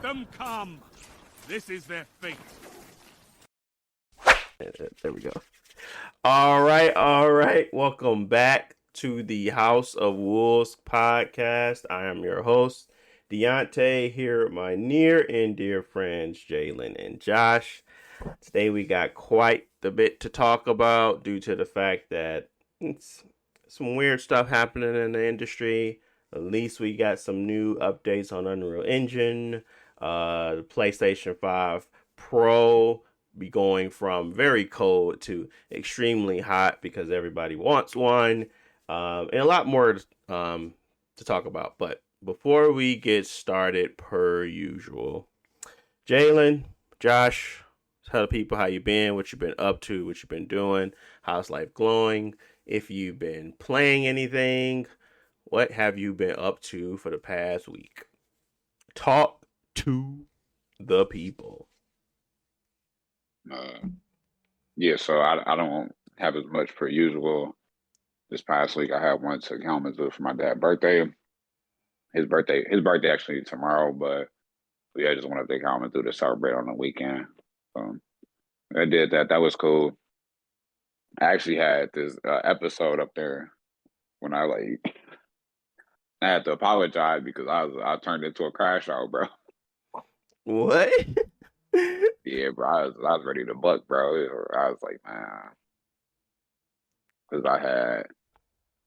them come. This is their fate. There we go. All right. Welcome back to the House of Wolves podcast. I am your host, Deontay, here with my near and dear friends, Jalen and Josh. Today we got quite the bit to talk about due to the fact that it's some weird stuff happening in the industry. At least we got some new updates on Unreal Engine. The PlayStation 5 Pro be going from very cold to extremely hot because everybody wants one, and a lot more to talk about. But before we get started, per usual, Jalen, Josh, tell the people how you been, what you've been up to, what you've been doing, how's life glowing, if you've been playing anything, what have you been up to for the past week? Talk to the people. Yeah, so I don't have as much per usual. This past week I had one to Kalamazoo for my dad's birthday. His birthday actually tomorrow, but we just wanted to take Kalamazoo to celebrate on the weekend. I did that. That was cool. I actually had this episode up there when I had to apologize because I turned into a crash out, bro. What? Yeah, bro. I was ready to buck, bro. I was like, man, because I had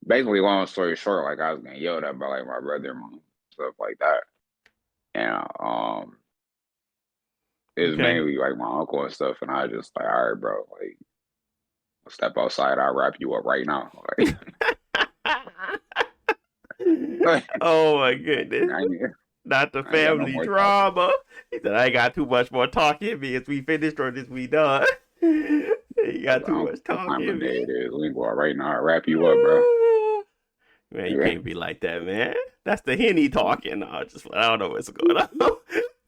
basically, long story short, like I was getting yelled at by like my brother and mom, stuff like that, and it was mainly like my uncle and stuff, and I was just like, all right, bro, like step outside, I'll wrap you up right now. Like, oh my goodness. Not the family drama. He said, I ain't got too much more talking in me. Is we finished or is we done? You got too much talking in me. We go right now. I'll wrap you up, bro. Man, you can't be like that, man. That's the Henny talking. I don't know what's going on.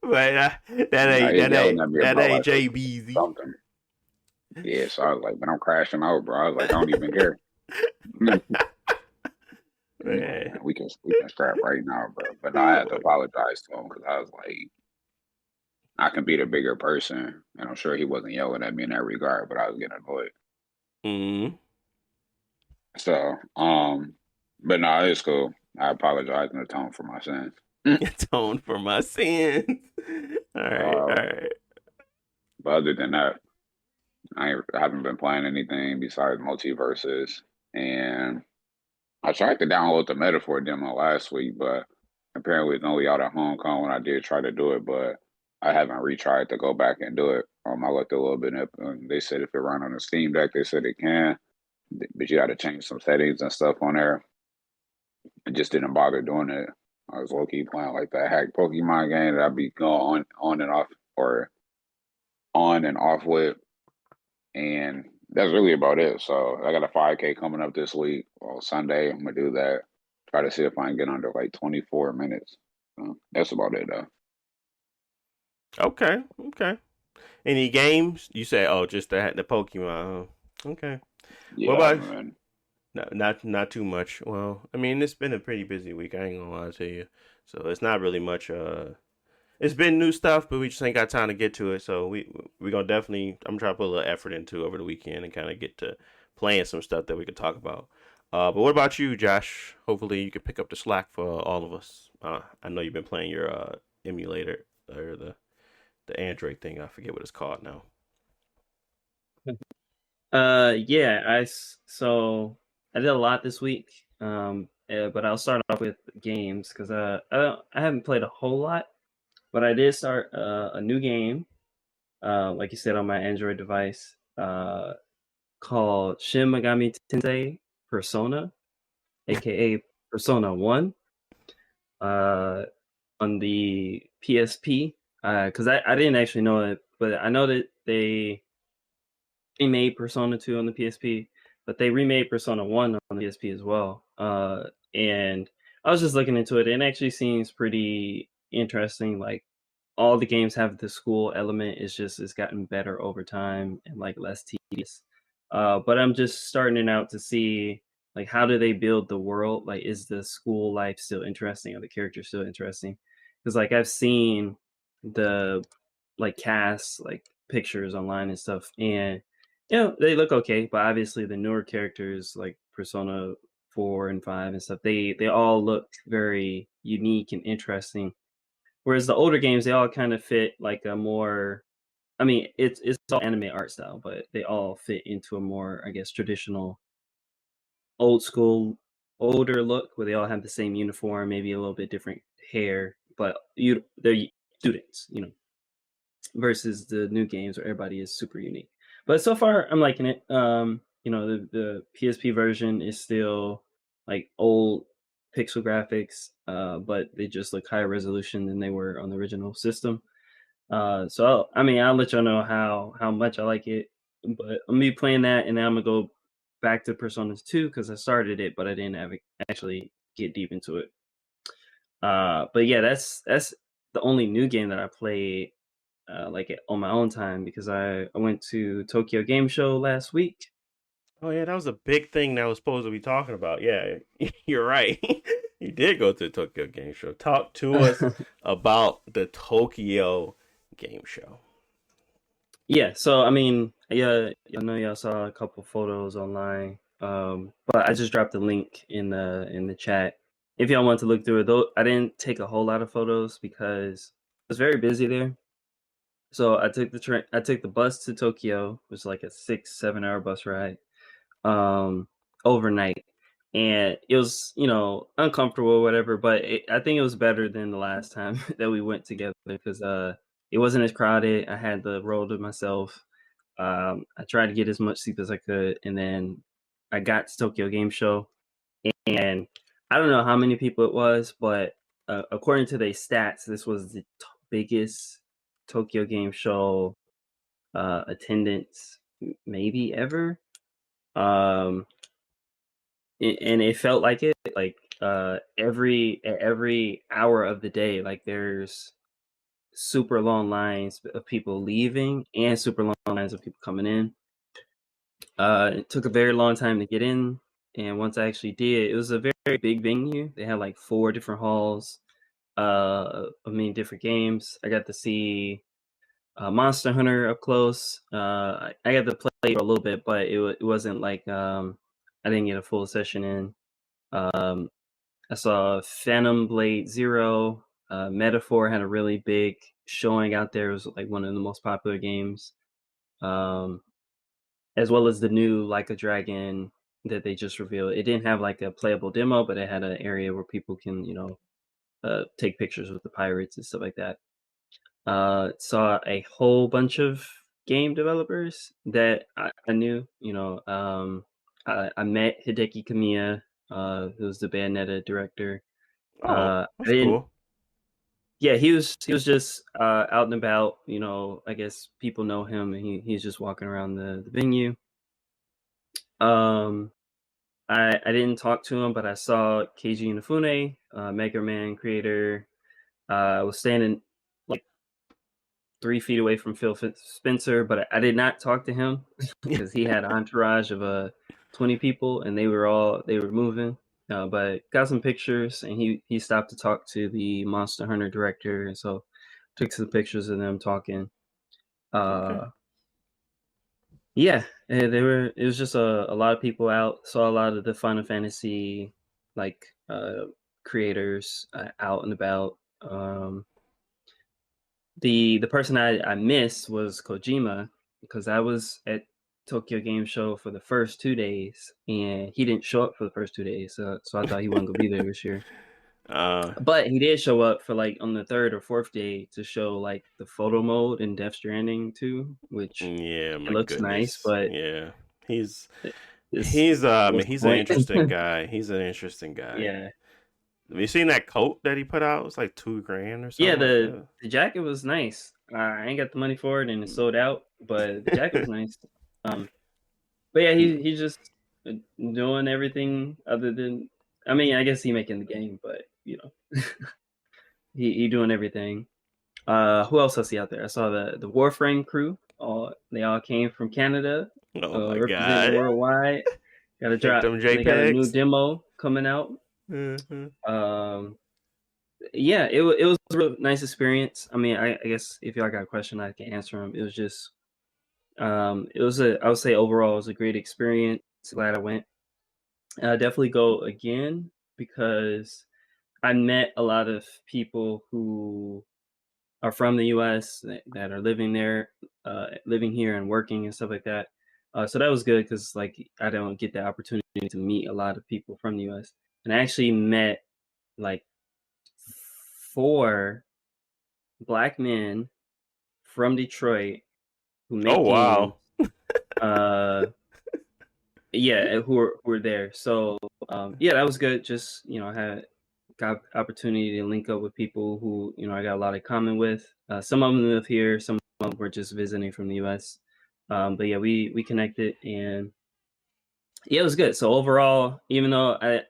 But that ain't JBZ. Yeah, so I was like, man, I'm crashing out, bro. I was like, I don't even care. Man, we can scrap right now, bro. But no, I had to apologize to him because I was like, I can be the bigger person, and I'm sure he wasn't yelling at me in that regard, but I was getting annoyed. Mm-hmm. So, but no, it's cool. I apologize and atone for my sins. Atone for my sins. All right. But other than that, I haven't been playing anything besides Multiverses, and I tried to download the Metaphor demo last week, but apparently it's only out at Hong Kong when I did try to do it, but I haven't retried to go back and do it. I looked a little bit up, and they said if it run on the Steam Deck, they said it can, but you got to change some settings and stuff on there. I just didn't bother doing it. I was low-key playing like that hack Pokemon game that I'd be going on and off, or on and off with, and that's really about it. So I got a 5K coming up this week. Well, Sunday, I'm going to do that. Try to see if I can get under like 24 minutes. That's about it, though. Okay. Any games? You say, just the Pokemon. Okay. Yeah, what about? Man. Not too much. Well, I mean, it's been a pretty busy week. I ain't gonna lie to you. So it's not really much. It's been new stuff, but we just ain't got time to get to it. So we gonna definitely. I'm trying to put a little effort into over the weekend and kind of get to playing some stuff that we could talk about. But what about you, Josh? Hopefully you can pick up the slack for all of us. I know you've been playing your emulator or the Android thing. I forget what it's called now. Yeah. So I did a lot this week. But I'll start off with games because I haven't played a whole lot, but I did start a new game, like you said, on my Android device, called Shin Megami Tensei Persona, aka Persona 1, on the PSP. Because I didn't actually know it, but I know that they remade Persona 2 on the PSP, but they remade Persona 1 on the PSP as well. And I was just looking into it, and it actually seems pretty interesting. Like, all the games have the school element. It's gotten better over time and like less tedious. But I'm just starting out to see, like, how do they build the world? Like, is the school life still interesting? Are the characters still interesting? Because like I've seen the like cast, like pictures online and stuff, and they look okay. But obviously, the newer characters like Persona 4 and 5 and stuff, they all look very unique and interesting. Whereas the older games, they all kind of fit like a more. I mean, it's all anime art style, but they all fit into a more, I guess, traditional, old school, older look where they all have the same uniform, maybe a little bit different hair, but they're students, versus the new games where everybody is super unique. But so far, I'm liking it. The PSP version is still like old pixel graphics, but they just look higher resolution than they were on the original system. I'll let y'all know how much I like it. But I'm gonna be playing that, and then I'm gonna go back to Persona 2 because I started it, but I didn't actually get deep into it. But yeah, that's the only new game that I played on my own time because I went to Tokyo Game Show last week. Oh yeah, that was a big thing that I was supposed to be talking about. Yeah, you're right. You did go to the Tokyo Game Show. Talk to us about the Tokyo Game Show. Yeah, so I mean, yeah, I know y'all saw a couple photos online, but I just dropped the link in the chat if y'all want to look through it. Though I didn't take a whole lot of photos because I was very busy there. So I took the bus to Tokyo, which was like a 6-7 hour bus ride, overnight, and it was uncomfortable or whatever. But I think it was better than the last time that we went together because it wasn't as crowded. I had the road to myself. I tried to get as much sleep as I could, and then I got to Tokyo Game Show, and I don't know how many people it was, but according to their stats, this was the biggest Tokyo Game Show attendance maybe ever. And it felt like it, like every hour of the day, like there's super long lines of people leaving and super long lines of people coming in. It took a very long time to get in, and once I actually did, it was a very, very big venue. They had like 4 different halls, different games. I got to see Monster Hunter up close. I got to play for a little bit, but it wasn't like I didn't get a full session in. I saw Phantom Blade Zero. Metaphor had a really big showing out there. It was like one of the most popular games. As well as the new Like a Dragon that they just revealed. It didn't have like a playable demo, but it had an area where people can, take pictures with the pirates and stuff like that. Saw a whole bunch of game developers that I knew. I met Hideki Kamiya, who's the Bayonetta director. Oh, that's I didn't. cool. Yeah, he was just out and about. I guess people know him, and he's just walking around the venue. I didn't talk to him, but I saw Keiji Inafune, Mega Man creator. I was standing like 3 feet away from Phil Spencer, but I did not talk to him because he had an entourage of 20 people, and they were moving. But got some pictures, and he stopped to talk to the Monster Hunter director, and so took some pictures of them talking. Okay. Yeah, it was just a lot of people out. Saw a lot of the Final Fantasy like creators out and about. The person I missed was Kojima because I was at Tokyo Game Show for the first 2 days, and he didn't show up for the first 2 days, so I thought he wasn't gonna be there this year. But he did show up for like on the 3rd or 4th day to show like the photo mode in Death Stranding 2, which Yeah, it my looks goodness. nice, but yeah, he's what's he's the an point? interesting guy. He's an interesting guy. Yeah. Have you seen that coat that he put out? It's like $2,000 or Yeah, something like that. the jacket was nice. I ain't got the money for it, and it's sold out. But the jacket was nice. But yeah, he's just doing everything other than. I mean, I guess he making the game, but he doing everything. Who else I see out there? I saw the Warframe crew. They all came from Canada, Oh my representing god! worldwide. Got to Take drop. them They got a new JPEGs. demo coming out. Mm-hmm. Yeah, it was a real nice experience. I mean, I guess if y'all got a question, I can answer them. It was just it was I would say overall it was a great experience. Glad I went. I definitely go again because I met a lot of people who are from the U.S. that are living there, living here and working and stuff like that. So that was good because like I don't get the opportunity to meet a lot of people from the U.S. And I actually met like 4 black men from Detroit who Oh make games. wow. Uh, yeah, who are there. So yeah, that was good. Just I had got opportunity to link up with people who I got a lot in common with. Some of them live here, some of them were just visiting from the U.S. But yeah, we connected, and yeah, it was good. So overall, even though I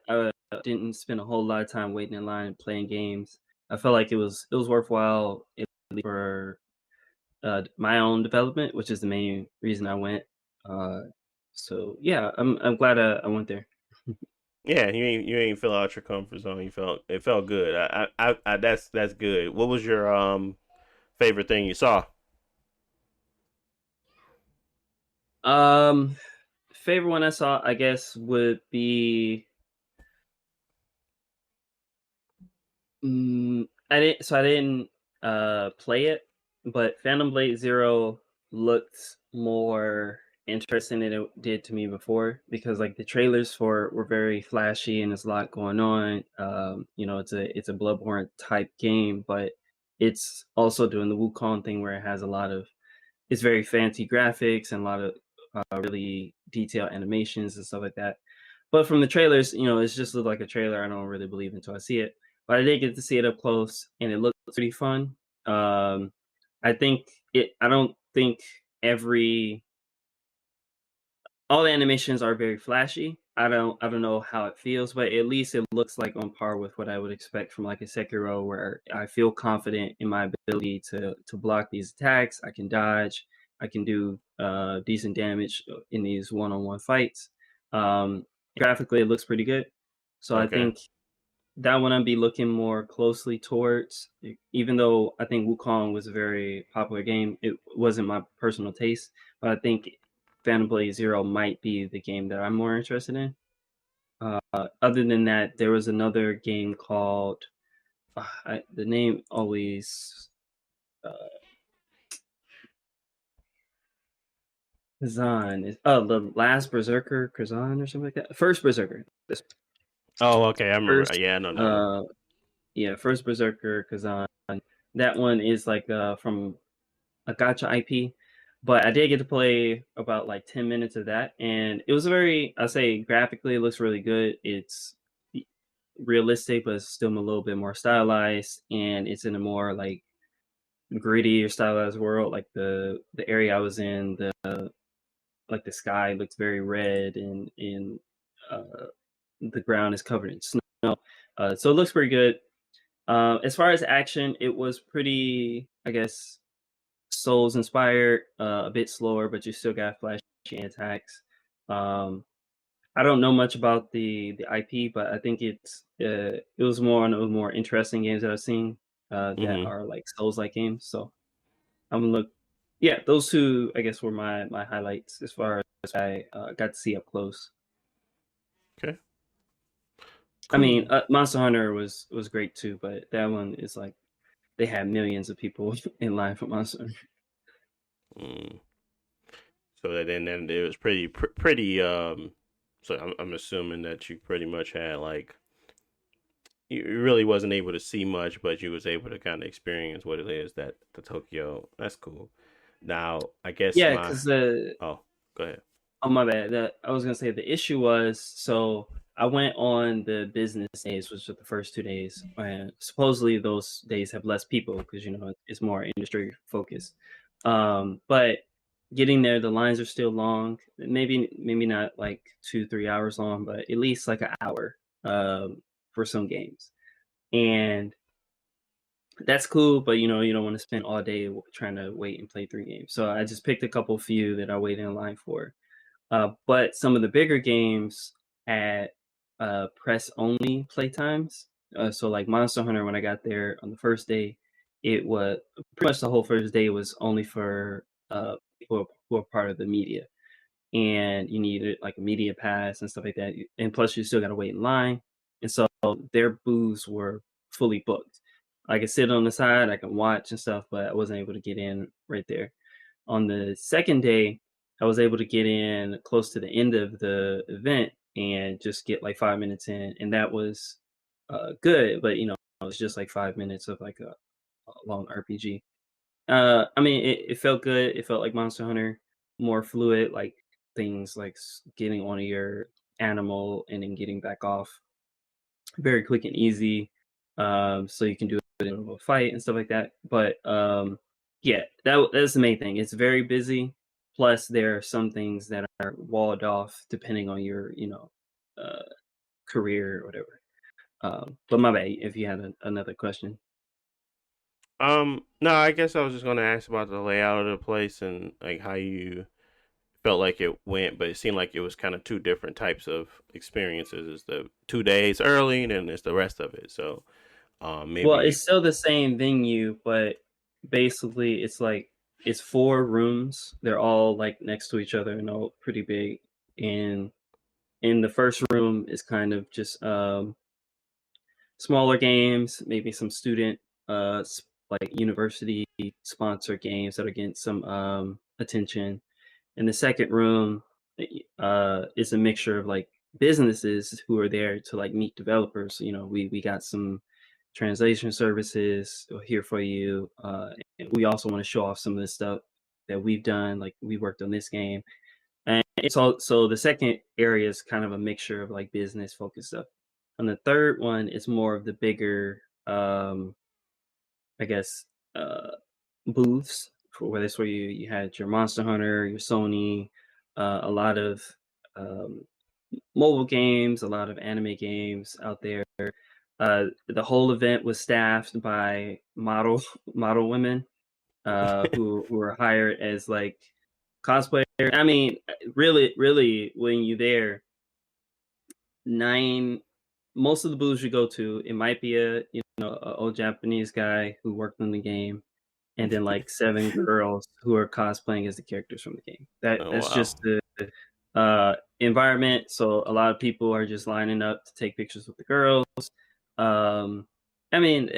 didn't spend a whole lot of time waiting in line playing games, I felt like it was worthwhile for my own development, which is the main reason I went. Uh, so yeah, I'm glad I went there. Yeah, you ain't fill out your comfort zone. It felt good. That's good. What was your favorite thing you saw? Um, Favorite one I saw, I guess, would be I didn't play it, but Phantom Blade Zero looked more interesting than it did to me before because like the trailers for it were very flashy and there's a lot going on. It's a Bloodborne type game, but it's also doing the Wukong thing where it has a lot of it's very fancy graphics and a lot of really detailed animations and stuff like that. But from the trailers, it's just looked like a trailer. I don't really believe until I see it. But I did get to see it up close, and it looked pretty fun. Um, I think it. I don't think every all the animations are very flashy. I don't know how it feels, but at least it looks like on par with what I would expect from like a Sekiro, where I feel confident in my ability to block these attacks. I can dodge. I can do decent damage in these one-on-one fights. Um, Graphically, it looks pretty good. So I Okay. think that one I'd be looking more closely towards. Even though I think Wukong was a very popular game, it wasn't my personal taste. But I think Phantom Blade Zero might be the game that I'm more interested in. Other than that, there was another game called the name always uh, Kazan is the last Berserker Kazan or something like that. First Berserker. This Oh, okay. I remember. first Yeah, I know that one. yeah, first Berserker Kazan. That one is like from a gotcha IP, but I did get to play about like 10 minutes of that, and it was I say graphically, it looks really good. It's realistic, but it's still a little bit more stylized, and it's in a more like gritty or stylized world. Like the area I was in, the sky looks very red, and uh, the ground is covered in snow. So it looks pretty good. As far as action, it was pretty, I guess, Souls inspired, a bit slower, but you still got flashy attacks. Um, I don't know much about the IP, but I think it was more one of the more interesting games that I've seen that Hmm. are like Souls like games. So I'm gonna look. Yeah, those two I guess were my highlights as far as I got to see up close. Okay. I mean, Cool. Monster Hunter was great too, but that one is like they had millions of people in line for Monster Hunter. Mm. So then it was pretty. So I'm assuming that you pretty much had like you really wasn't able to see much, but you was able to kind of experience what it is that the Tokyo. That's cool. Now I guess Yeah, my because the oh go ahead. Oh my bad. I was gonna say the issue was so I went on the business days, which were the first 2 days, and supposedly those days have less people because it's more industry focused. But getting there, the lines are still long. Maybe not like 2-3 hours long, but at least like an hour for some games, and that's cool. But you don't want to spend all day trying to wait and play 3 games. So I just picked a couple few that I waited in line for. But some of the bigger games had press only playtimes. So like Monster Hunter, when I got there on the first day, it was pretty much the whole first day was only for people who are part of the media, and you needed like a media pass and stuff like that. And plus, you still got to wait in line, and so their booths were fully booked. I could sit on the side, I can watch and stuff, but I wasn't able to get in right there. On the second day, I was able to get in close to the end of the event and just get like 5 minutes in, and that was good. But it was just like 5 minutes of like a long RPG. I mean, it felt good. It felt like Monster Hunter, more fluid, like things like getting on your animal and then getting back off, very quick and easy. So you can do a bit of a fight and stuff like that. But yeah, that's the main thing. It's very busy. Plus, there are some things that are walled off depending on your uh, career or whatever. But my bad. If you had another question. No, I guess I was just gonna ask about the layout of the place and like how you felt like it went, but it seemed like it was kind of two different types of experiences. It's the 2 days early, and then it's the rest of it. So, Well, maybe it's still the same venue, but basically it's four rooms. They're all like next to each other and all pretty big. And in the first room is kind of just smaller games, maybe some student like university sponsor games that are getting some attention. In the second room is a mixture of like businesses who are there to like meet developers. We got some translation services here for you. And we also want to show off some of the stuff that we've done. Like we worked on this game, and it's so the second area is kind of a mixture of like business focused stuff. And the third one is more of the bigger, I guess, booths for where that's where you had your Monster Hunter, your Sony, a lot of um, mobile games, a lot of anime games out there. The whole event was staffed by model women who were hired as like cosplayer. I mean, really, when you there, nine most of the booths you go to, it might be a old Japanese guy who worked in the game, and then like seven girls who are cosplaying as the characters from the game. oh That's wow, just the environment. So a lot of people are just lining up to take pictures with the girls. Um, I mean,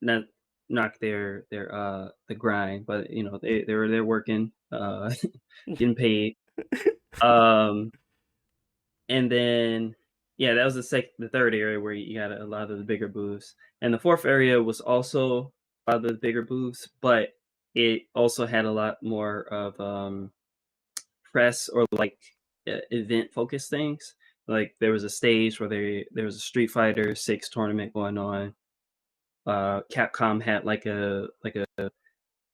not knock their the grind, but they're working, getting paid. Um, and then yeah, that was the third area where you got a lot of the bigger booths, and the fourth area was also a lot of the bigger booths, but it also had a lot more of press or like event focused things. Like there was a stage where there was a Street Fighter 6 tournament going on. Capcom had like a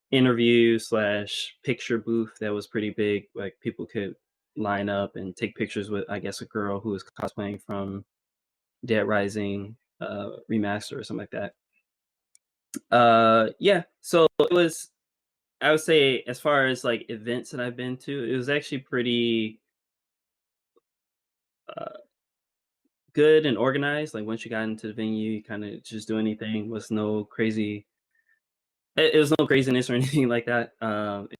interview slash picture booth that was pretty big. Like people could line up and take pictures with, I guess, a girl who was cosplaying from Dead Rising Remaster or something like that. Yeah, so it was. I would say, as far as like events that I've been to, it was actually pretty uh, good and organized. Like once you got into the venue, you kind of just do anything. Was no crazy. It was no craziness or anything like that.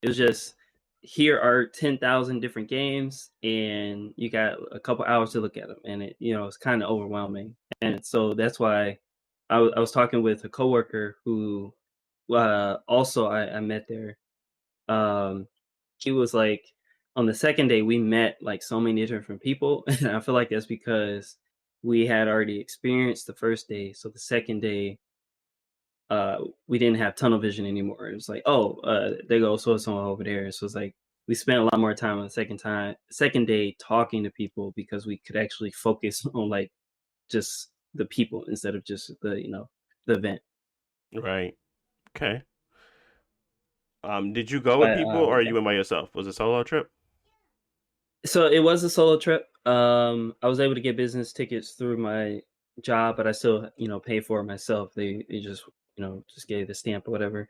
It was just here are 10,000 different games, and you got a couple hours to look at them, and it's kind of overwhelming. And so that's why I was talking with a coworker who also I met there. Um, he was like, on the second day we met like so many different people, and I feel like that's because we had already experienced the first day. So the second day, we didn't have tunnel vision anymore. It was like, oh, there goes so someone over there. So it's like we spent a lot more time on the second day talking to people because we could actually focus on like just the people instead of just the event. right, okay. Did you go with But people or yeah. you went by yourself? Was it a solo trip? So it was a solo trip. I was able to get business tickets through my job, but I still, pay for it myself. They just, just gave the stamp or whatever.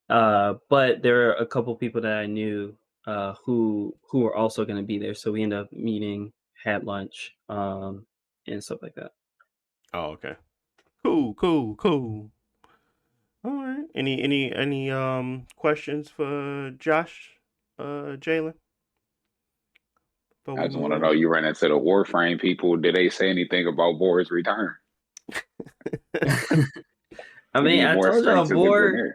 But there are a couple people that I knew who were also going to be there, so we ended up meeting, had lunch, and stuff like that. Oh, okay. Cool. All right. Any questions for Josh, Jalen? Before I we just move want to know, on. you ran into the Warframe people. Did they say anything about Boar's return? I We mean, need I more told y'all strength to the Grineer.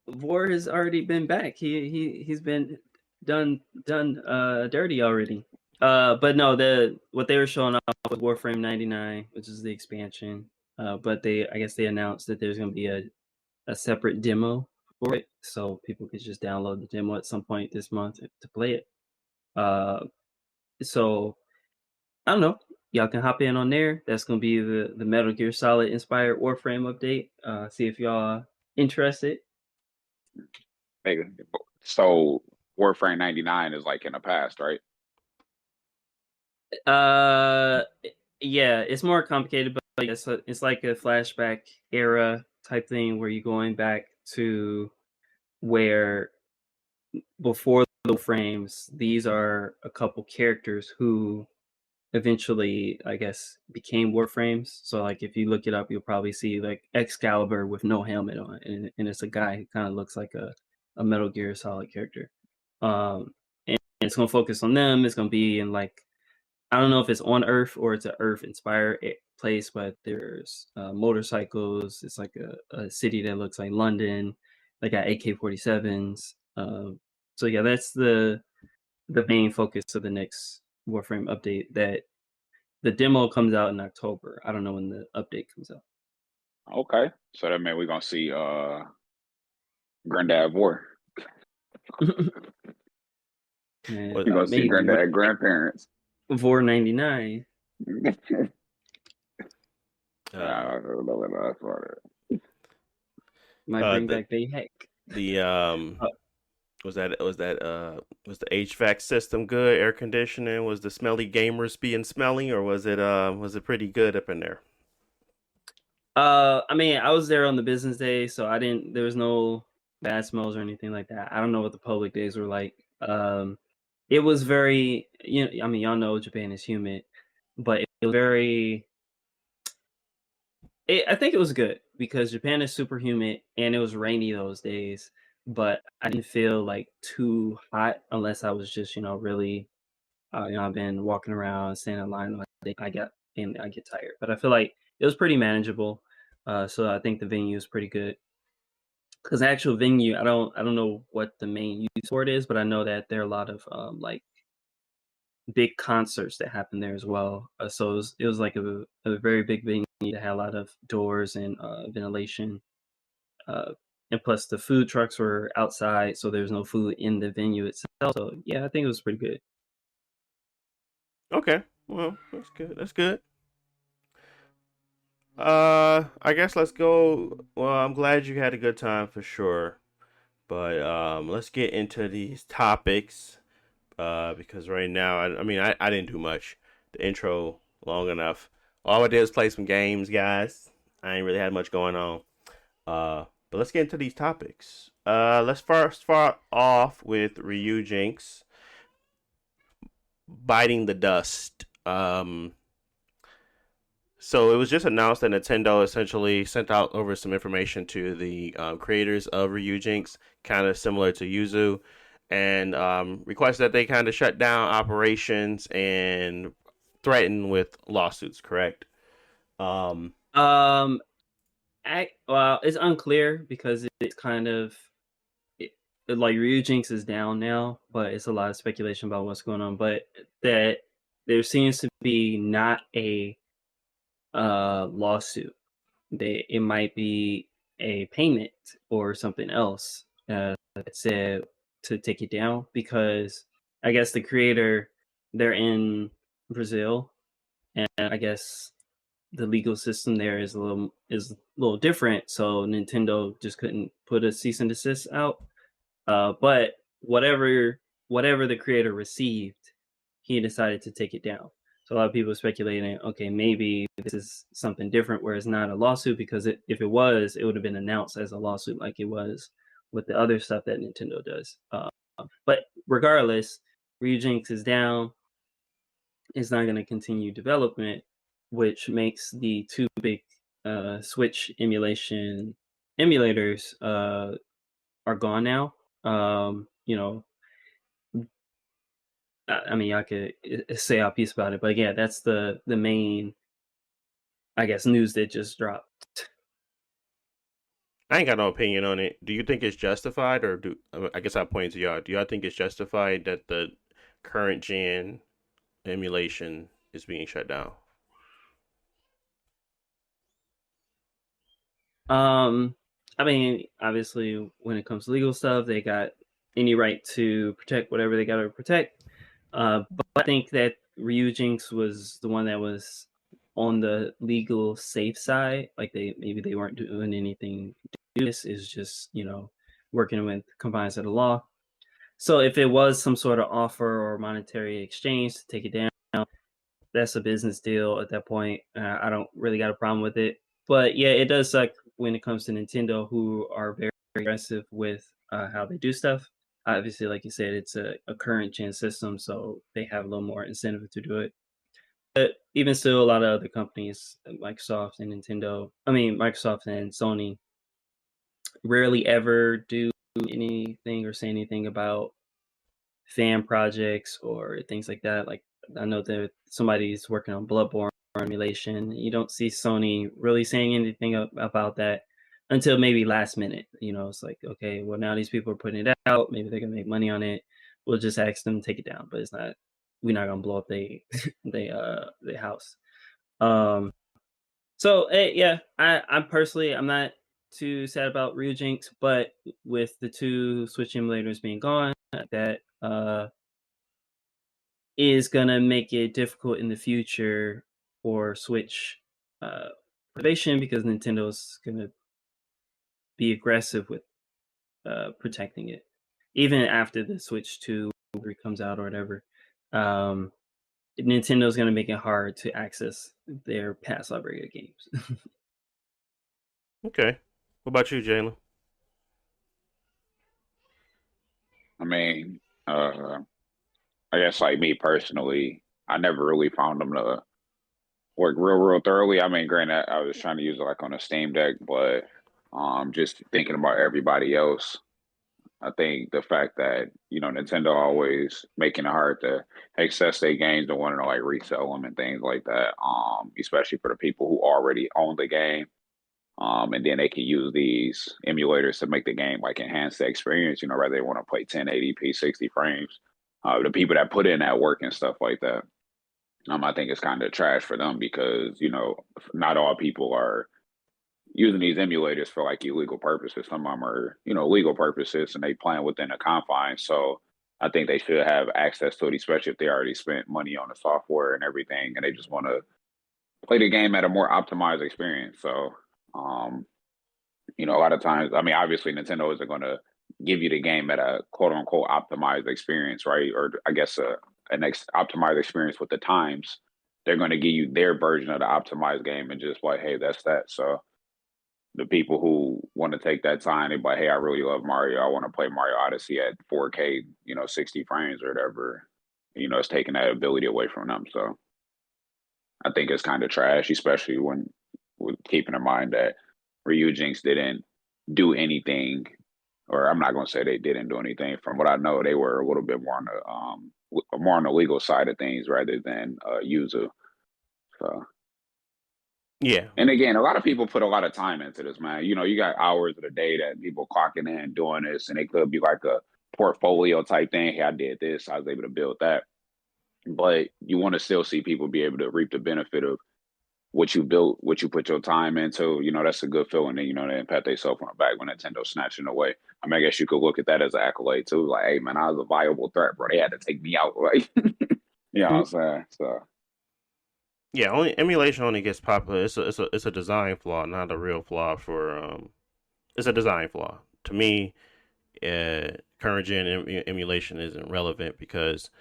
Vor has already been back. He's been done dirty already. But no, what they were showing off was Warframe 99, which is the expansion. But I guess they announced that there's gonna be a separate demo for it, so people could just download the demo at some point this month to play it. So I don't know. Y'all can hop in on there. That's gonna be the Metal Gear Solid inspired Warframe update. See if y'all interested. So Warframe 99 is like in the past, right? Yeah, it's more complicated, but it's like a flashback era type thing where you're going back to where before the frames, these are a couple characters who eventually, I guess, became Warframes. So like if you look it up, you'll probably see like Excalibur with no helmet on, and it's a guy who kind of looks like a Metal Gear Solid character. And it's gonna focus on them. It's gonna be in like, I don't know if it's on Earth or it's an Earth inspired place, but there's motorcycles. It's like a city that looks like London. They got AK-47s. So yeah, that's the main focus of the next Warframe update. That the demo comes out in October. I don't know when the update comes out. Okay. So that means we're gonna see Granddad War. And We're gonna see maybe Granddad grandparents. Vor 99. I don't know what else for it. Might bring back Bay Heck. The was the HVAC system good? Air conditioning? Was the smelly gamers being smelly, or was it pretty good up in there? I mean, I was there on the business day, so there was no bad smells or anything like that. I don't know what the public days were like. It was very, I mean, y'all know Japan is humid, but it was very, I think it was good because Japan is super humid and it was rainy those days, but I didn't feel like too hot unless I was just, really, I've been walking around, standing in line all day. I get tired, but I feel like it was pretty manageable. So I think the venue is pretty good. Because the actual venue, I don't know what the main use for it is, but I know that there are a lot of like big concerts that happen there as well. So it was like a very big venue that had a lot of doors and ventilation. And plus the food trucks were outside, so there's no food in the venue itself. So yeah, I think it was pretty good. Okay, well, that's good. I guess let's go. Well, I'm glad you had a good time for sure. But let's get into these topics. Because right now, I mean, I didn't do much. The intro long enough. All I did was play some games, guys. I ain't really had much going on. But let's get into these topics. Let's first start off with Ryujinx biting the dust. So it was just announced that Nintendo essentially sent out over some information to the creators of Ryujinx, kind of similar to Yuzu, and requested that they kind of shut down operations and threaten with lawsuits. Correct? Well, it's unclear because it's kind of like Ryujinx is down now, but it's a lot of speculation about what's going on. But that there seems to be not a lawsuit. It might be a payment or something else that said to take it down, because I guess the creator, they're in Brazil, and I guess the legal system there is a little different. So Nintendo just couldn't put a cease and desist out. But whatever the creator received, he decided to take it down. So a lot of people are speculating, okay, maybe this is something different where it's not a lawsuit, because if it was, it would have been announced as a lawsuit like it was with the other stuff that Nintendo does. But regardless, Ryujinx is down. It's not going to continue development, which makes the two big Switch emulators are gone now. You know, I mean, I could say a piece about it, but yeah, that's the main, I guess, news that just dropped. I ain't got no opinion on it. Do you think it's justified, or I guess I'll point to y'all. Do y'all think it's justified that the current gen emulation is being shut down? I mean, obviously, when it comes to legal stuff, they got any right to protect whatever they got to protect. But I think that Ryujinx was the one that was on the legal safe side. Like maybe they weren't doing anything. This is just working with confines of the law. So if it was some sort of offer or monetary exchange to take it down, that's a business deal at that point. I don't really got a problem with it. But yeah, it does suck when it comes to Nintendo, who are very aggressive with how they do stuff. Obviously, like you said, it's a current gen system, so they have a little more incentive to do it. But even still, a lot of other companies, Microsoft and Microsoft and Sony, rarely ever do anything or say anything about fan projects or things like that. Like I know that somebody's working on Bloodborne emulation. You don't see Sony really saying anything about that until maybe last minute. It's like, okay, well now these people are putting it out. Maybe they're gonna make money on it. We'll just ask them to take it down, but it's not. We're not gonna blow up they the house. So yeah, I'm personally I'm not too sad about Ryujinx, but with the two Switch emulators being gone, that is gonna make it difficult in the future for Switch innovation because Nintendo's gonna be aggressive with protecting it, even after the Switch 2 comes out or whatever. Nintendo's gonna make it hard to access their past library of games. Okay. What about you, Jalen? I mean, I guess like me personally, I never really found them to work real thoroughly. I mean, granted, I was trying to use it like on a Steam Deck, but just thinking about everybody else, I think the fact that Nintendo always making it hard to access their games and wanting to like resell them and things like that, especially for the people who already own the game. And then they can use these emulators to make the game like enhance the experience, whether they want to play 1080p, 60 frames. The people that put in that work and stuff like that. I think it's kind of trash for them because, not all people are using these emulators for like illegal purposes. Some of them are, legal purposes and they playing within the confines. So I think they should have access to it, especially if they already spent money on the software and everything and they just want to play the game at a more optimized experience. So, a lot of times, I mean, obviously Nintendo isn't going to give you the game at a quote unquote optimized experience, right? Or I guess a next optimized experience with the times. They're going to give you their version of the optimized game and just like, hey, that's that. So the people who want to take that time, they're like, hey, I really love Mario. I want to play Mario Odyssey at 4K, 60 frames or whatever. It's taking that ability away from them. So I think it's kind of trash, especially when with keeping in mind that Ryujinx didn't do anything, or I'm not going to say they didn't do anything. From what I know, they were a little bit more on the legal side of things rather than user. So Yeah. and again, a lot of people put a lot of time into this, man. You got hours of the day that people clocking in doing this, and it could be like a portfolio type thing. Hey, I did this, I was able to build that. But you want to still see people be able to reap the benefit of what you built, what you put your time into. That's a good feeling. And they pat themselves on the back when Nintendo snatching away. I mean, I guess you could look at that as an accolade too. Like, hey, man, I was a viable threat, bro. They had to take me out, right? You know what I'm saying? So. Yeah, only emulation only gets popular. It's a design flaw, not a real flaw for It's a design flaw to me. Current gen emulation isn't relevant because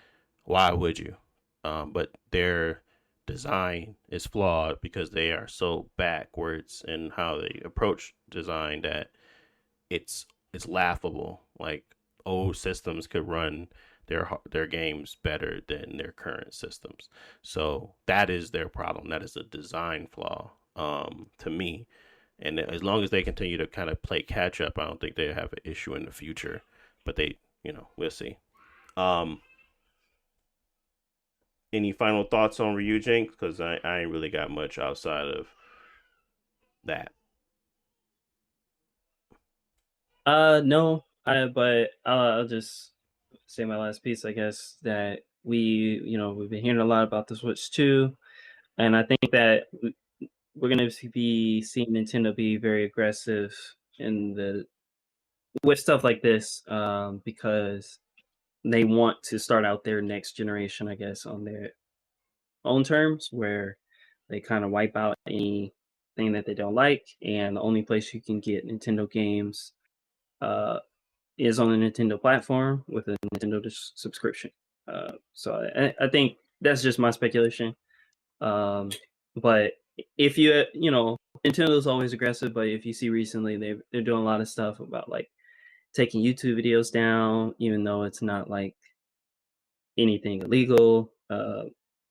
why would you? But their design is flawed because they are so backwards in how they approach design that it's laughable. Like old systems could run their games better than their current systems. So that is their problem. That is a design flaw. to me. And as long as they continue to kind of play catch up, I don't think they have an issue in the future. But they, we'll see. Any final thoughts on Ryujinx? Because I ain't really got much outside of that. No, but I'll just say my last piece, I guess, that we've been hearing a lot about the Switch 2, and I think that we're going to be seeing Nintendo be very aggressive with stuff like this, because they want to start out their next generation, I guess, on their own terms, where they kind of wipe out anything that they don't like, and the only place you can get Nintendo games is on the Nintendo platform with a Nintendo subscription. So I think that's just my speculation. But if Nintendo's always aggressive, but if you see recently, they're doing a lot of stuff about like taking YouTube videos down, even though it's not like anything illegal.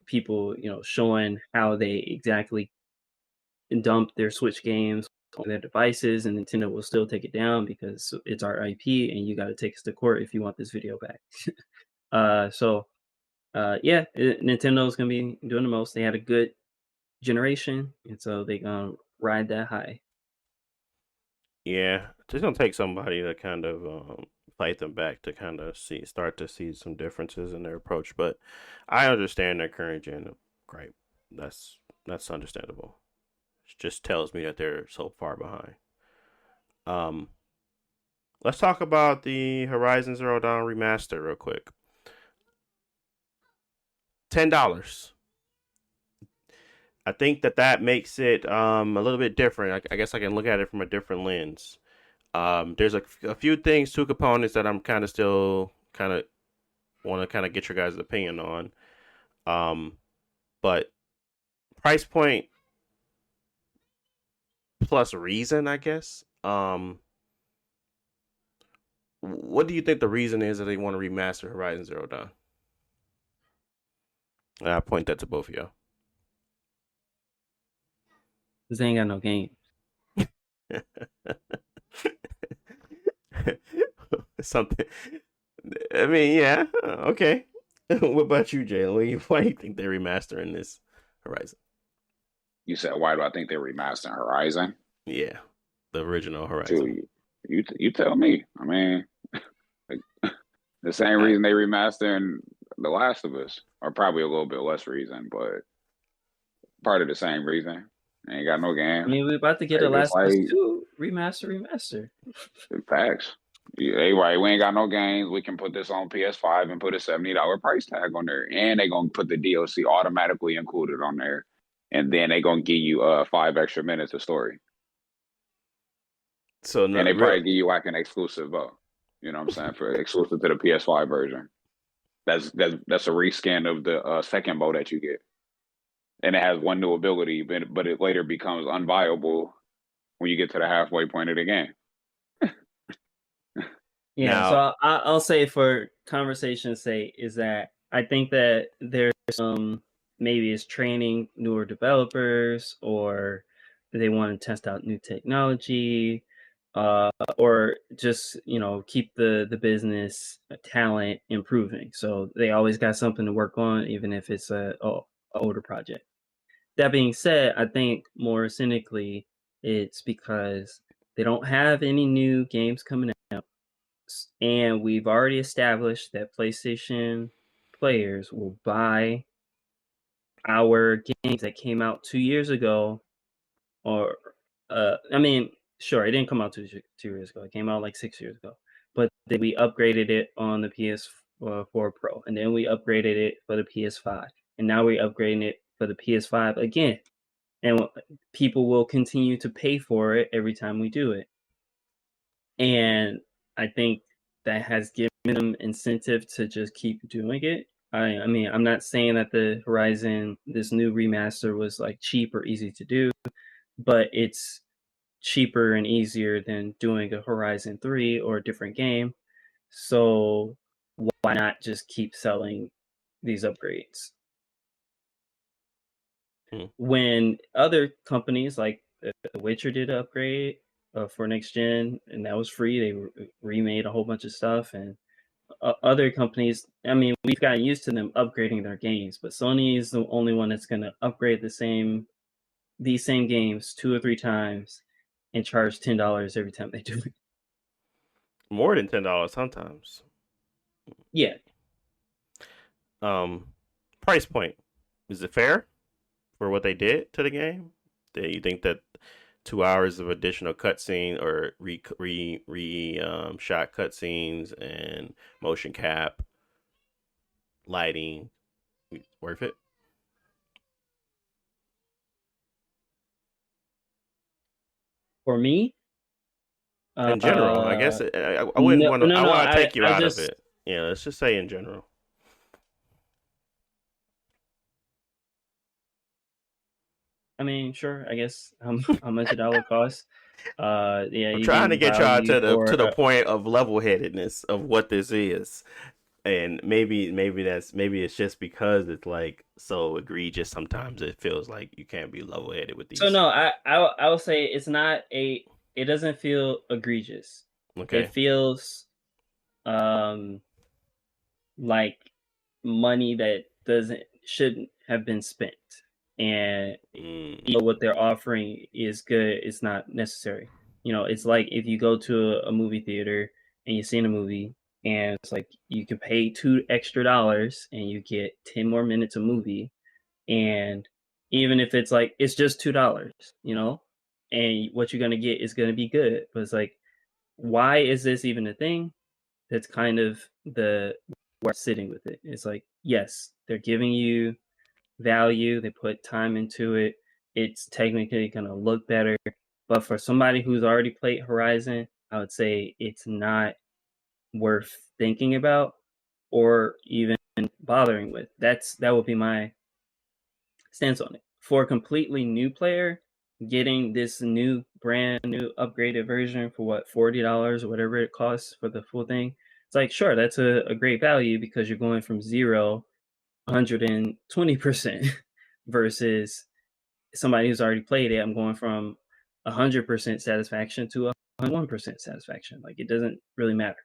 People, showing how they exactly dump their Switch games on their devices, and Nintendo will still take it down because it's our IP, and you got to take us to court if you want this video back. Nintendo's gonna be doing the most. They had a good generation, and so they gonna ride that high. Yeah, it's gonna take somebody to kind of fight them back to kind of start to see some differences in their approach. But I understand their current gen gripe. That's understandable. It just tells me that they're so far behind. Let's talk about the Horizon Zero Dawn remaster real quick. $10. I think that makes it a little bit different. I guess I can look at it from a different lens. There's a few things, two components that I'm kind of still want to kind of get your guys' opinion on. But price point plus reason, I guess. What do you think the reason is that they want to remaster Horizon Zero Dawn? I point that to both of y'all. Cause they ain't got no game. Something. I mean, yeah. Okay. What about you, Jalen? Why do you think they're remastering this Horizon? You said, why do I think they're remastering Horizon? Yeah, the original Horizon. You tell me. I mean, the same reason they remastering The Last of Us, or probably a little bit less reason, but part of the same reason. Ain't got no game. I mean, we're about to get a Last of Us 2 remaster. Facts. Hey, right, we ain't got no games. We can put this on PS5 and put a $70 price tag on there, and they gonna put the DLC automatically included on there, and then they gonna give you 5 extra minutes of story. So and they probably give you like an exclusive you know what I'm saying, for exclusive to the PS5 version. That's a reskin of the second bow that you get, and it has one new ability, but it later becomes unviable when you get to the halfway point of the game. Yeah, now, so I'll say for conversation's sake is that I think that there's some, maybe it's training newer developers, or they want to test out new technology, or just keep the business talent improving. So they always got something to work on, even if it's a older project. That being said, I think more cynically, it's because they don't have any new games coming out. And we've already established that PlayStation players will buy our games that came out 2 years ago, or sure, it didn't come out 2 years ago. It came out like 6 years ago. But then we upgraded it on the PS4 Pro, and then we upgraded it for the PS5, and now we're upgrading it for the PS5 again. And people will continue to pay for it every time we do it. And I think that has given them incentive to just keep doing it. I mean, I'm not saying that the Horizon, this new remaster, was like cheap or easy to do, but it's cheaper and easier than doing a Horizon 3 or a different game. So why not just keep selling these upgrades? When other companies like The Witcher did an upgrade for next gen, and that was free. They remade a whole bunch of stuff, and other companies, I mean, we've gotten used to them upgrading their games, but Sony is the only one that's going to upgrade these same games 2 or 3 times and charge $10 every time they do it. More than $10 sometimes. Yeah. Price point, is it fair for what they did to the game? Do you think that 2 hours of additional cutscene or shot cutscenes and motion cap lighting worth it? For me, In general, I guess I wouldn't no, want to. no, I no. want to take you I out just, of it. Yeah, let's just say in general. I mean, sure. I guess how much a dollar costs. Yeah, I'm you trying to getting get y'all value to for the point of level headedness of what this is, and maybe it's just because it's like so egregious. Sometimes it feels like you can't be level headed with So these. no, I will say it's not a. It doesn't feel egregious. It Okay. feels like money that shouldn't have been spent, and what they're offering is good. It's not necessary. It's like if you go to a movie theater and you see a movie, and it's like you can pay $2 extra and you get 10 more minutes of movie, and even if it's like it's just $2, and what you're gonna get is gonna be good. But it's like, why is this even a thing? That's kind of the where I'm sitting with it. It's like, yes, they're giving you value, they put time into it. It's technically gonna look better. But for somebody who's already played Horizon, I would say it's not worth thinking about or even bothering with. That would be my stance on it. For a completely new player, getting this new brand new upgraded version for what, $40 or whatever it costs for the full thing, it's like, sure, that's a great value because you're going from 0 120% versus somebody who's already played it. I'm going from 100% satisfaction to 101% satisfaction. Like, it doesn't really matter.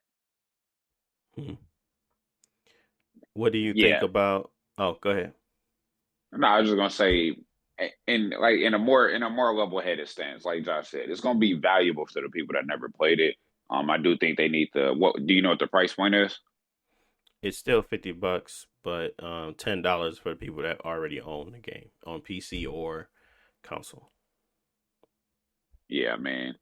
What do you think Yeah. about? Oh, go ahead. No, I was just gonna say, in a more level headed stance, like Josh said, it's gonna be valuable to the people that never played it. I do think they need to. What do you know what the price point is? It's still $50, but $10 for the people that already own the game on PC or console. Yeah, man.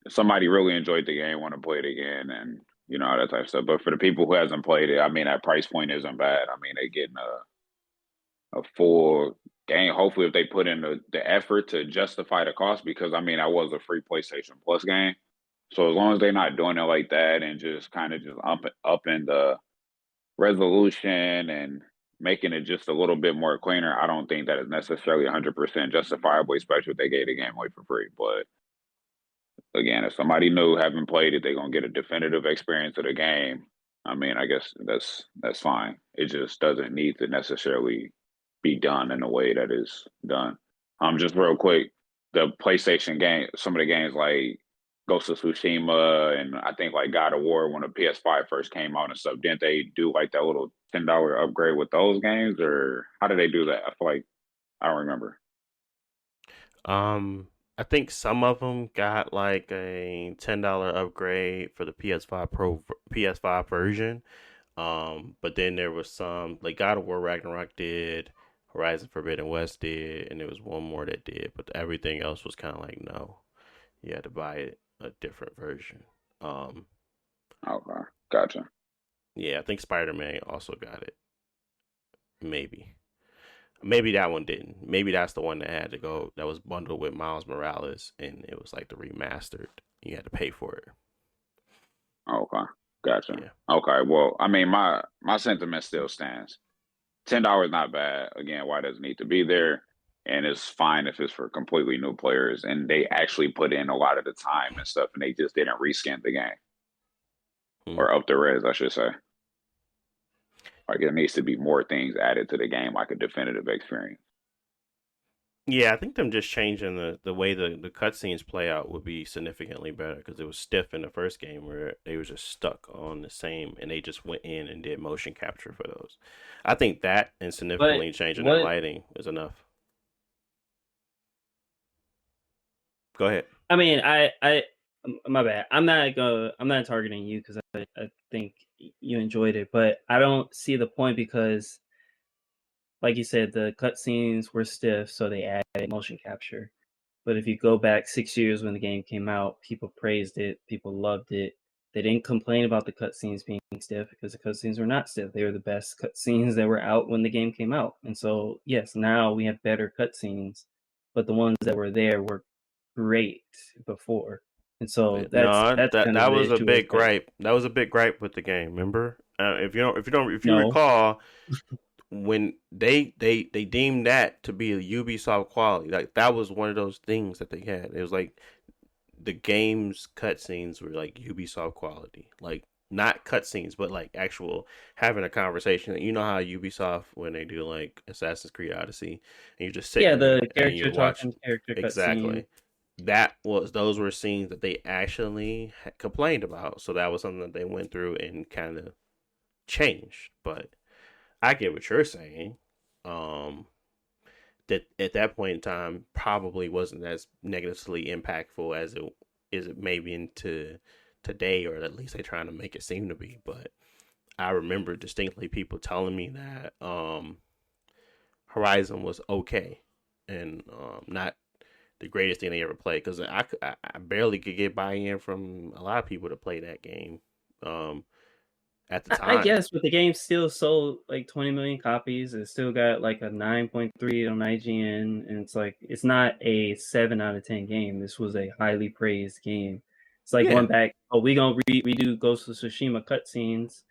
If somebody really enjoyed the game, want to play it again, and all that type of stuff. But for the people who hasn't played it, I mean, that price point isn't bad. I mean, they getting a full game. Hopefully, if they put in the effort to justify the cost, because I mean, that was a free PlayStation Plus game. So as long as they're not doing it like that and just kind of just up in the resolution and making it just a little bit more cleaner, I don't think that is necessarily 100% justifiable, especially if they gave the game away for free. But again, if somebody new haven't played it, they're gonna get a definitive experience of the game. I mean, I guess that's fine. It just doesn't need to necessarily be done in a way that is done. Just real quick, the PlayStation game, some of the games like Ghost of Tsushima and I think like God of War when the PS5 first came out and stuff, didn't they do like that little $10 upgrade with those games, or how did they do that? I feel like I don't remember. I think some of them got like a $10 upgrade for the PS5 version. But then there was some like God of War Ragnarok did, Horizon Forbidden West did, and there was one more that did, but everything else was kind of like no, you had to buy a different version. Um, Okay, gotcha. yeah, I think Spider-Man also got it. Maybe that one didn't. Maybe that's the one that had to go. That was bundled with Miles Morales, and it was like the remastered. You had to pay for it. Okay, gotcha. Yeah. Okay, well, I mean, my sentiment still stands. $10 not bad. Again, why does it need to be there? And it's fine if it's for completely new players and they actually put in a lot of the time and stuff, and they just didn't reskin the game or up the res, I should say. Like, there needs to be more things added to the game, like a definitive experience. Yeah, I think them just changing the way the cutscenes play out would be significantly better because it was stiff in the first game where they was just stuck on the same and they just went in and did motion capture for those. I think that and But significantly changing the what lighting is enough. Go ahead. I mean, my bad. I'm not targeting you because I think you enjoyed it, but I don't see the point because, like you said, the cutscenes were stiff, so they added motion capture. But if you go back 6 years when the game came out, people praised it, people loved it. They didn't complain about the cutscenes being stiff because the cutscenes were not stiff. They were the best cutscenes that were out when the game came out. And so, yes, now we have better cutscenes, but the ones that were there were great before. And so No, that's kind of that the was a issue is big that gripe. That was a big gripe with the game. Remember, if you no, recall, when they deemed that to be a Ubisoft quality, like that was one of those things that they had. It was like the game's cutscenes were like Ubisoft quality, like not cutscenes, but like actual having a conversation. You know how Ubisoft when they do like Assassin's Creed Odyssey, and you're just yeah, sitting the there and character you watch talking character cutscene. exactly. Those were scenes that they actually complained about, so that was something that they went through and kind of changed. But I get what you're saying. Um, that at that point in time probably wasn't as negatively impactful as it maybe into today, or at least they're trying to make it seem to be. But I remember distinctly people telling me that Horizon was okay and not the greatest thing they ever played because I barely could get buy-in from a lot of people to play that game um, at the I time. guess, but the game still sold like 20 million copies. It still got like a 9.3 on IGN, and it's like it's not a 7 out of 10 game. This was a highly praised game. It's like Yeah, going back. Oh, we gonna redo Ghost of Tsushima cutscenes.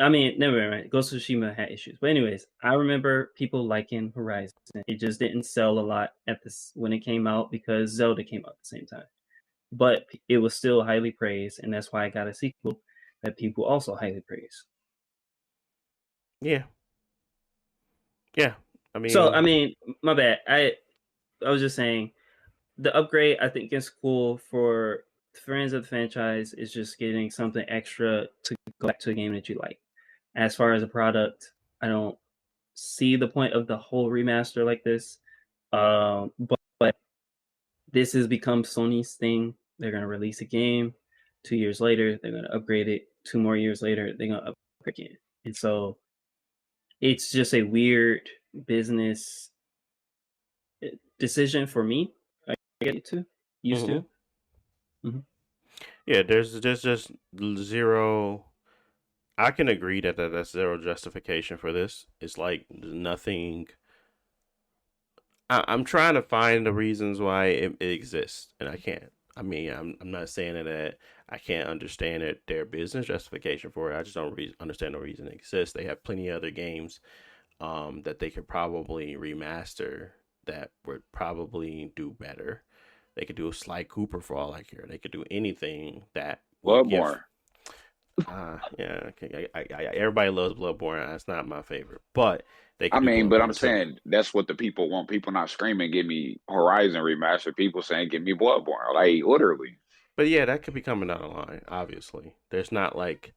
I mean, never mind. Ghost of Tsushima had issues, but anyways, I remember people liking Horizon. It just didn't sell a lot at this when it came out because Zelda came out at the same time. But it was still highly praised, and that's why I got a sequel that people also highly praise. yeah, yeah. I So I mean, mean, my bad. I was just saying the upgrade I think is cool for fans of the franchise is just getting something extra to go back to a game that you like. As far as a product, I don't see the point of the whole remaster like this. But this has become Sony's thing. They're gonna release a game. 2 years later, they're gonna upgrade it. 2 more years later, they're gonna upgrade again. And so it's just a weird business decision for me. I get to used mm-hmm. to. Mm-hmm. Yeah. There's just zero. I can agree that's zero justification for this. It's like nothing. I'm trying to find the reasons why it exists, and I can't. I mean, I'm not saying that I can't understand it, their business justification for it. I just don't understand the reason it exists. They have plenty of other games that they could probably remaster that would probably do better. They could do a Sly Cooper for all I care. They could do anything that would give. Bloodborne. Yeah, okay, everybody loves Bloodborne. That's not my favorite, but they I could do mean, but I'm Bloodborne too. saying that's what the people want. People not screaming, "Give me Horizon remaster." People saying, "Give me Bloodborne." Like literally. But yeah, that could be coming down the line. Obviously, there's not like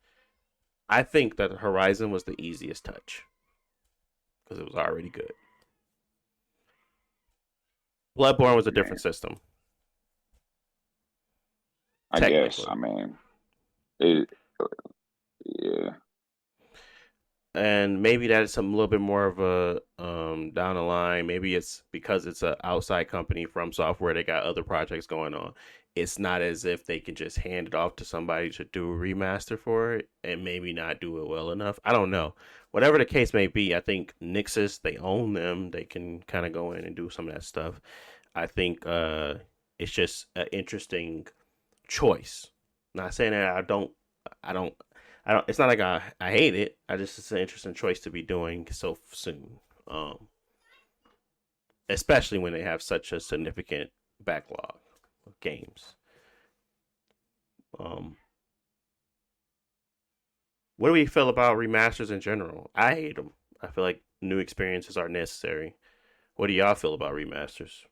I think that Horizon was the easiest touch because it was already good. Bloodborne was a Man, different system, I guess. technically. I mean, it. Yeah. And maybe that is some a little bit more of a down the line. Maybe it's because it's an outside company from software. They got other projects going on. It's not as if they can just hand it off to somebody to do a remaster for it and maybe not do it well enough. I don't know. Whatever the case may be, I think Nixus, they own them. They can kind of go in and do some of that stuff. I think it's just an interesting choice. Not saying that I don't it's not like I hate it. I just it's an interesting choice to be doing so soon. Especially when they have such a significant backlog of games. Um, what do we feel about remasters in general? I hate them. I feel like new experiences are necessary. What do y'all feel about remasters?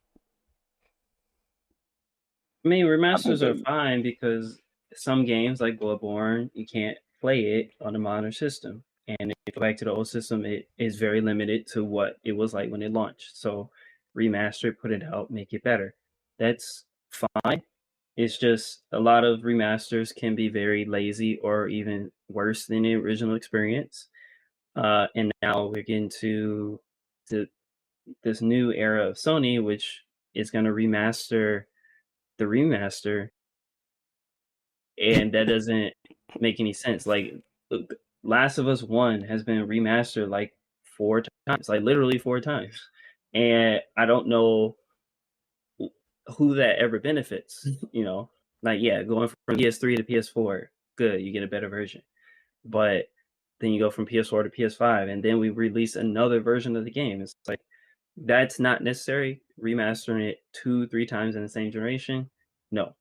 I mean, I think remasters are that fine because some games like Bloodborne, you can't play it on a modern system. And if you go back to the old system, it is very limited to what it was like when it launched. So remaster it, put it out, make it better. That's fine. It's just a lot of remasters can be very lazy or even worse than the original experience. And now we're getting to this new era of Sony, which is going to remaster the remaster, and that doesn't make any sense. Like, look, Last of Us One has been remastered like 4 times, like literally 4 times, and I don't know who that ever benefits. Like, yeah, going from PS3 to PS4, good, you get a better version, but then you go from PS4 to PS5, and then we release another version of the game. It's like that's not necessary. Remastering it 2, 3 times in the same generation, no.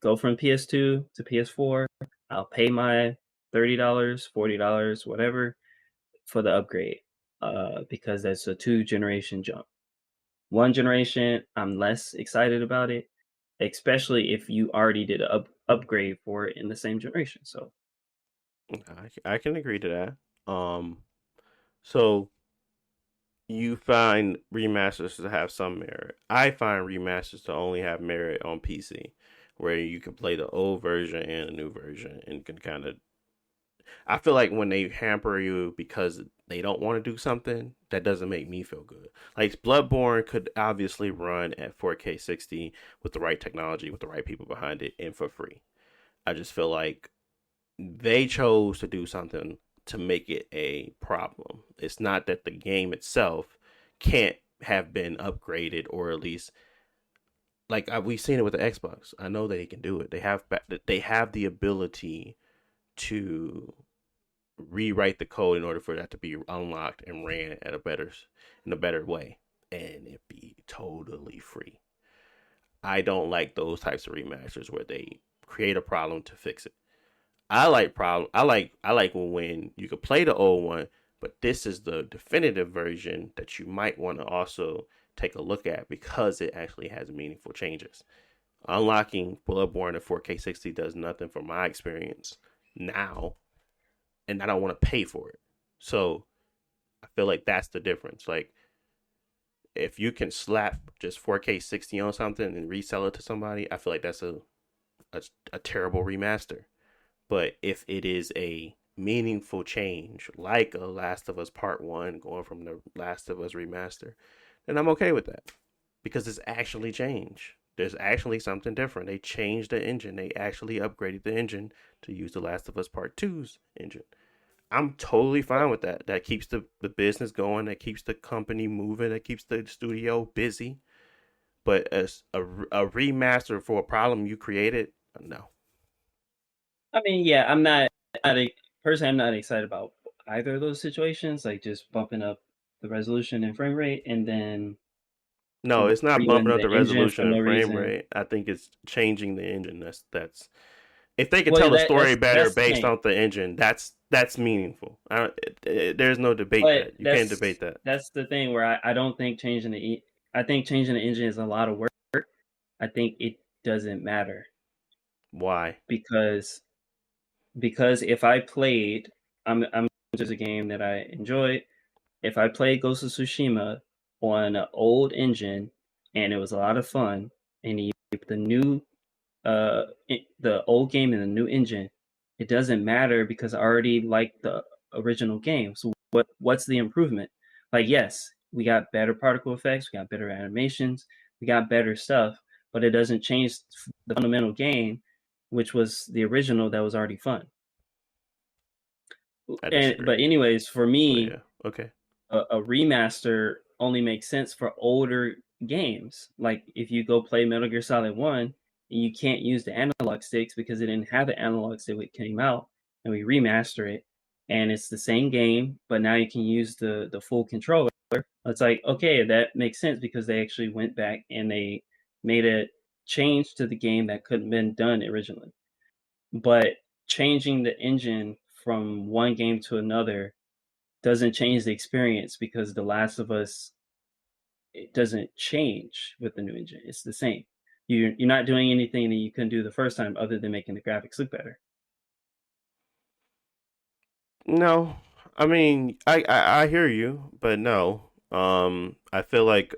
Go from PS2 to PS4. I'll pay my $30, $40, whatever, for the upgrade, because that's a 2 generation jump. 1 generation, I'm less excited about it, especially if you already did an upgrade for it in the same generation. So I can agree to that. So you find remasters to have some merit. I find remasters to only have merit on PC, where you can play the old version and the new version, and can kind of. I feel like when they hamper you because they don't want to do something, that doesn't make me feel good. Like Bloodborne could obviously run at 4K 60 with the right technology, with the right people behind it, and for free. I just feel like they chose to do something to make it a problem. It's not that the game itself can't have been upgraded, or at least like we've seen it with the Xbox. I know they can do it. They have the ability to rewrite the code in order for that to be unlocked and ran at a better way, and it be totally free. I don't like those types of remasters where they create a problem to fix it. I like when you can play the old one, but this is the definitive version that you might want to also take a look at because it actually has meaningful changes. Unlocking Bloodborne at 4K 60 does nothing for my experience now, and I don't want to pay for it. So I feel like that's the difference. Like if you can slap just 4K 60 on something and resell it to somebody, I feel like that's a terrible remaster. But if it is a meaningful change, like a Last of Us Part 1 going from the Last of Us remaster, then I'm okay with that. Because it's actually changed. There's actually something different. They changed the engine. They actually upgraded the engine to use the Last of Us Part 2's engine. I'm totally fine with that. That keeps the business going. That keeps the company moving. That keeps the studio busy. But as a remaster for a problem you created, no. I mean, yeah, personally, I'm not excited about either of those situations, like just bumping up the resolution and frame rate, and then No, it's not bumping redoing up the the engine for resolution no and frame reason. rate. I think it's changing the engine. That's if they can Well, tell the that story that's better that's the based thing. on the engine, that's meaningful. There's no debate But that you can't debate that. that's the thing where I don't think I think changing the engine is a lot of work. I think it doesn't matter Why? because if I played, I'm just a game that I enjoyed. If I played Ghost of Tsushima on an old engine and it was a lot of fun, and you put the old game in the new engine, it doesn't matter because I already like the original game. So what's the improvement? Like, yes, we got better particle effects, we got better animations, we got better stuff, but it doesn't change the fundamental game, which was the original that was already fun. I But disagree. anyways, for But me, yeah, okay. a remaster only makes sense for older games. Like if you go play Metal Gear Solid 1, you can't use the analog sticks because it didn't have the analog stick when it came out, and we remaster it, and it's the same game, but now you can use the full controller. It's like, okay, that makes sense because they actually went back and they made a change to the game that couldn't have been done originally. But changing the engine from one game to another doesn't change the experience because The Last of Us it doesn't change with the new engine. It's the same. You're not doing anything that you couldn't do the first time other than making the graphics look better. No, I mean, I hear you, but no. I feel like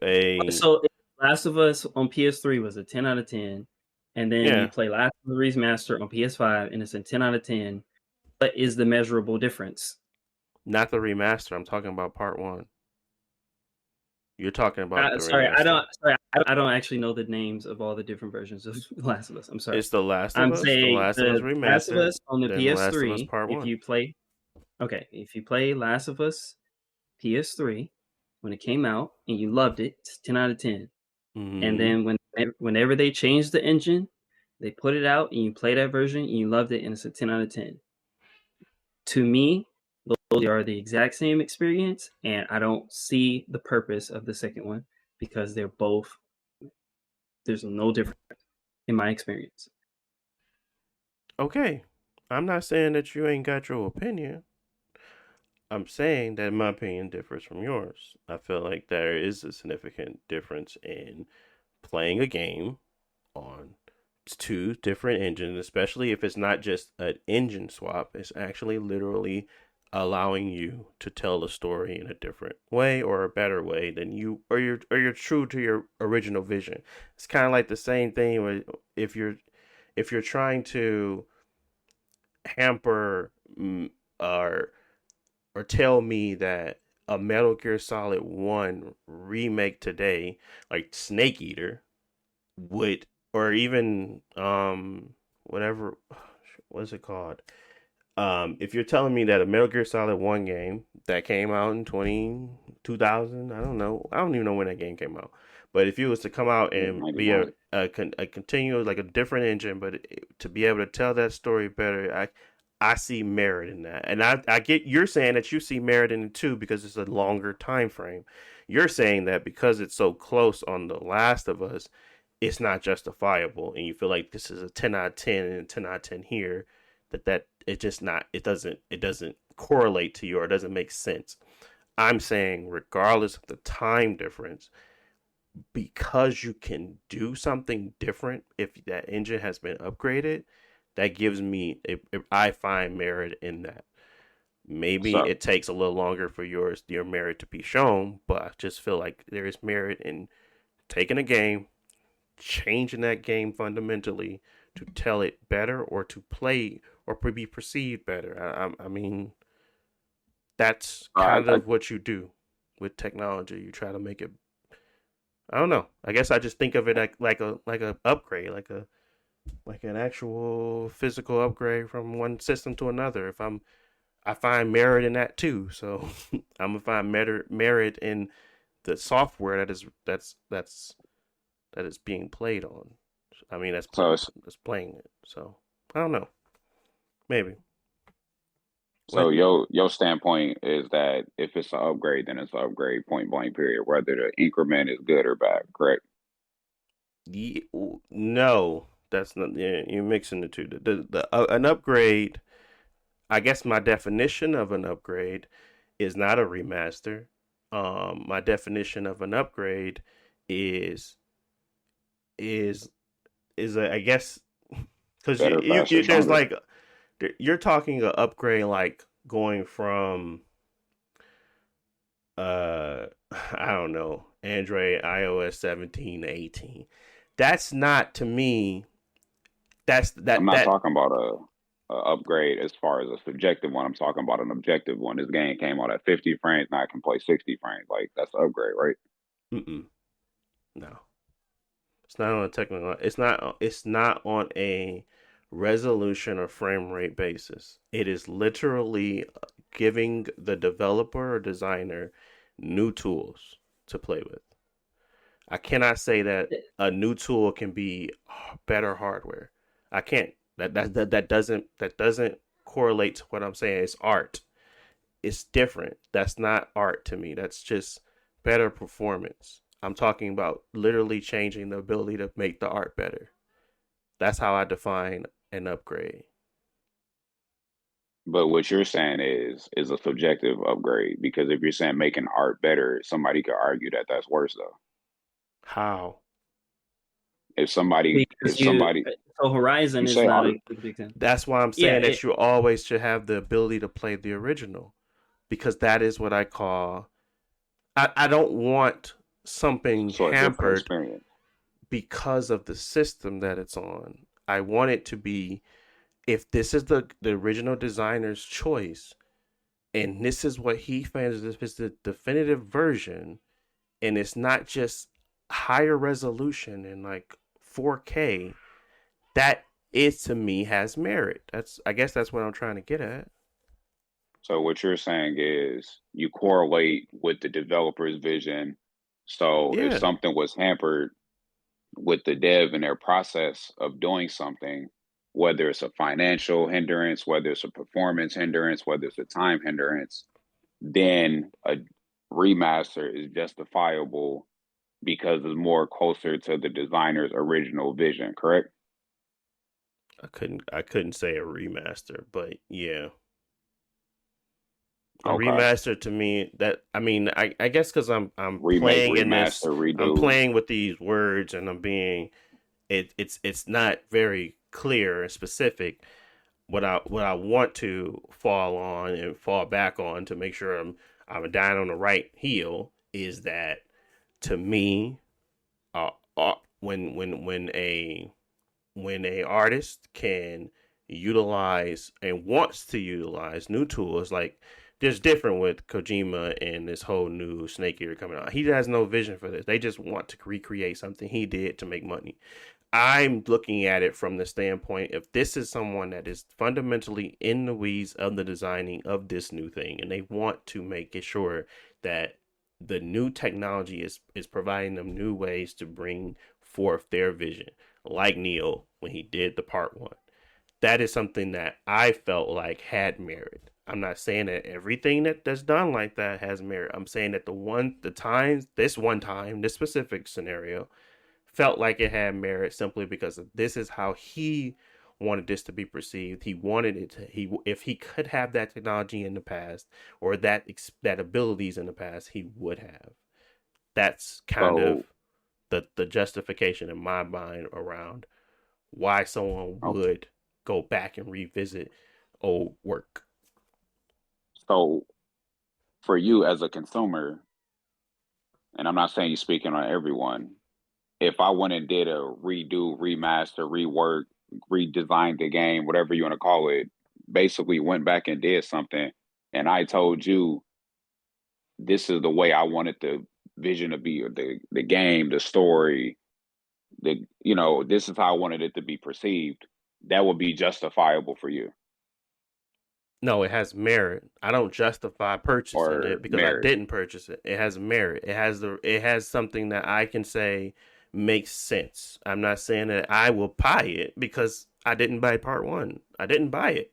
So Last of Us on PS3 was a 10 out of 10, and then you yeah, play Last of Us Remaster on PS5 and it's a 10 out of 10. What is the measurable difference? not the remaster. I'm talking about part one. You're talking about the Sorry, remaster. I don't actually know the names of all the different versions of Last of Us. I'm sorry. It's The Last of I'm Us, The saying Last of Us the Last of remastered, Us on the then Last of Us PS3. Part If One. you play, if you play Last of Us PS3 when it came out and you loved it, it's 10 out of 10. Mm-hmm. And then whenever they changed the engine, they put it out and you play that version and you loved it and it's a 10 out of 10. To me, those are the exact same experience, and I don't see the purpose of the second one because they're both, there's no difference in my experience. Okay, I'm not saying that you ain't got your opinion. I'm saying that my opinion differs from yours. I feel like there is a significant difference in playing a game on two different engines, especially if it's not just an engine swap. It's actually literally allowing you to tell the story in a different way or a better way than you're true to your original vision. It's kind of like the same thing with if you're trying to hamper or tell me that a Metal Gear Solid 1 remake today, like Snake Eater, would, or even whatever, what's it called? If you're telling me that a Metal Gear Solid 1 game that came out in 2000, I don't know, I don't even know when that game came out, but if you was to come out and be a continuous, like a different engine, but to be able to tell that story better, I see merit in that. And I get you're saying that you see merit in it too because it's a longer time frame. You're saying that because it's so close on The Last of Us, it's not justifiable, and you feel like this is a 10 out of 10 and a 10 out of 10 here, that it just not, it doesn't correlate to you, or it doesn't make sense. I'm saying regardless of the time difference, because you can do something different if that engine has been upgraded, that gives me I find merit in that. Maybe So it takes a little longer for your merit to be shown, but I just feel like there is merit in taking a game, changing that game fundamentally to tell it better or to play or be perceived better. I mean, that's kind I of what you do with technology. You try to make it. I don't know. I guess I just think of it like a upgrade, like an actual physical upgrade from one system to another. I find merit in that too. So I'm gonna find merit in the software that is being played on. I mean, so it's, that's playing it. So I don't know. Maybe. so What? your standpoint is that if it's an upgrade, then it's an upgrade, point blank, period. Whether the increment is good or bad, correct? No, that's not. Yeah, you're mixing the two. An upgrade. I guess my definition of an upgrade is not a remaster. My definition of an upgrade is is I guess because Better, faster, there's stronger. like you're talking an upgrade like going from uh I don't know, Android iOS 17 to 18. That's not to me. That's I'm that not that talking about a upgrade as far as a subjective one. I'm talking about an objective one. This game came out at 50 frames, now I can play 60 frames. Like that's an upgrade, right? mm-mm, no. It's not on a technical. It's not on a resolution or frame rate basis. It is literally giving the developer or designer new tools to play with. I cannot say that a new tool can be better hardware. I can't. That doesn't correlate to what I'm saying. It's art. It's different. That's not art to me. That's just better performance. I'm talking about literally changing the ability to make the art better. That's how I define an upgrade. But what you're saying is a subjective upgrade because if you're saying making art better, somebody could argue that that's worse though. How? If somebody, Because so Horizon you is say not art, a good example. That's why I'm Yeah, saying that you always should have the ability to play the original, because that is what I call. I don't want something so a different hampered experience. because of the system that it's on. I want it to be, if this is the original designer's choice and this is what he finds is the definitive version, and it's not just higher resolution and like 4K, that is to me has merit. I guess that's what I'm trying to get at. So what you're saying is you correlate with the developer's vision. So if Yeah, something was hampered with the dev and their process of doing something, whether it's a financial hindrance, whether it's a performance hindrance, whether it's a time hindrance, then a remaster is justifiable because it's more closer to the designer's original vision, correct? I couldn't say a remaster, but yeah. A Okay. remaster to me, that I mean, I guess because I'm Remake, playing in this, remaster, I'm redo. playing with these words and I'm being, it's not very clear and specific. What I want to fall on and fall back on to make sure I'm dying on the right heel is that, to me, when a artist can utilize and wants to utilize new tools, like there's different with Kojima and this whole new Snake Eater coming out. He has no vision for this. They just want to recreate something he did to make money. I'm looking at it from the standpoint, if this is someone that is fundamentally in the weeds of the designing of this new thing, and they want to make it sure that the new technology is providing them new ways to bring forth their vision, like Neo when he did the part one. That is something that I felt like had merit. I'm not saying that everything that's done like that has merit. I'm saying that this specific scenario felt like it had merit simply because of this is how he wanted this to be perceived. He wanted it to, if he could have that technology in the past, or that abilities in the past, he would have. That's kind of So, the justification in my mind around why someone okay. would go back and revisit old work. So for you as a consumer, and I'm not saying you're speaking on everyone, if I went and did a redo, remaster, rework, redesigned the game, whatever you want to call it, basically went back and did something, and I told you this is the way I wanted the vision to be, or the game, the story, this is how I wanted it to be perceived, that would be justifiable for you No, it has merit. I don't justify purchasing or it because I merit. didn't purchase it. It has merit. It has something that I can say makes sense. I'm not saying that I will buy it because I didn't buy part one. I didn't buy it.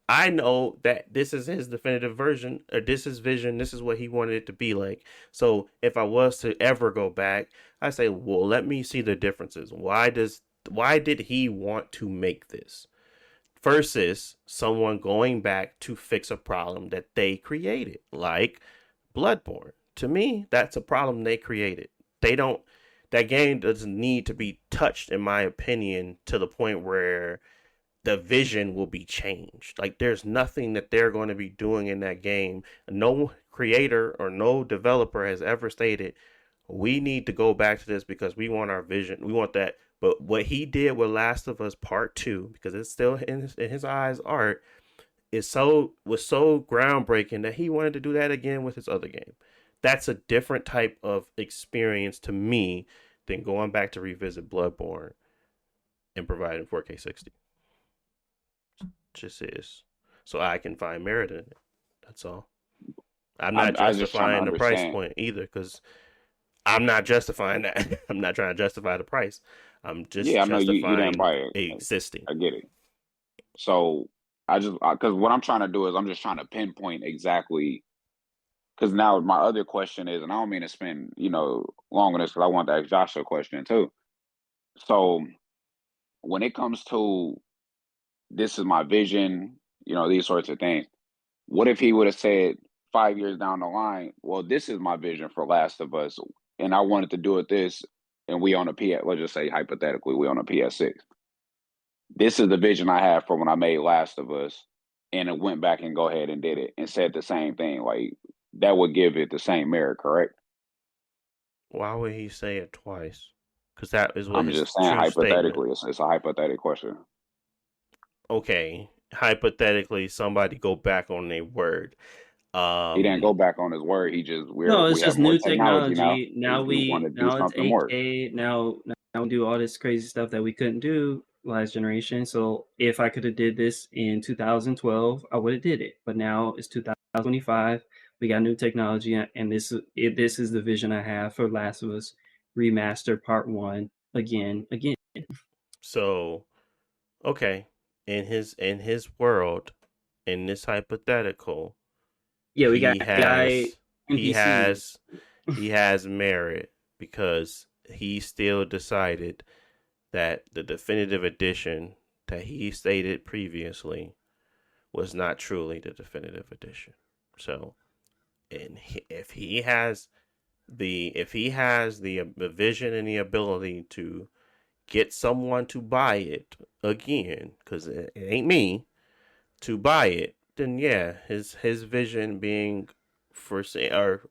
I know that this is his definitive version, or this is vision, this is what he wanted it to be like. So if I was to ever go back, I say, well, let me see the differences. Why did he want to make this? Versus someone going back to fix a problem that they created, like Bloodborne. To me, that's a problem they created. They don't That game doesn't need to be touched, in my opinion, to the point where the vision will be changed. Like there's nothing that they're going to be doing in that game. No creator or no developer has ever stated, we need to go back to this because we want our vision. We want that. But what he did with Last of Us Part 2, because it's still in his eyes art, was so groundbreaking that he wanted to do that again with his other game. That's a different type of experience to me than going back to revisit Bloodborne and providing 4K 60. Just is. So I can find merit in it. That's all. I'm not I just trying to justifying the price understand. point either, because I'm not justifying that. I'm not trying to justify the price. I'm just Yeah, I know you didn't justifying buy it. existing. I get it. So I just because what I'm trying to do is I'm just trying to pinpoint exactly. Because now my other question is, and I don't mean to spend long on this because I want to ask Josh a question too. So when it comes to this is my vision, these sorts of things. What if he would have said 5 years down the line, well, this is my vision for Last of Us, and I wanted to do it this. and we on a PS. Let's just say hypothetically, we on a PS6. This is the vision I have for when I made Last of Us, and it went back and go ahead and did it and said the same thing. Like that would give it the same merit, correct? Why would he say it twice? Because that is what I'm his just saying true statement. hypothetically. It's a hypothetical question. Okay, hypothetically, somebody go back on their word. He didn't go back on his word. He just No, it's we have just more new technology now. technology. Now We want to do it's something more. 8K. Now we do all this crazy stuff that we couldn't do last generation. So if I could have did this in 2012, I would have did it. But now it's 2025. We got new technology, and this is the vision I have for Last of Us Remaster Part 1 again. So, okay, in his world, in this hypothetical, Yeah, we got he AI NPC. he has merit because he still decided that the definitive edition that he stated previously was not truly the definitive edition. So, if he has the vision and the ability to get someone to buy it again, because it ain't me, to buy it, then yeah, his vision being for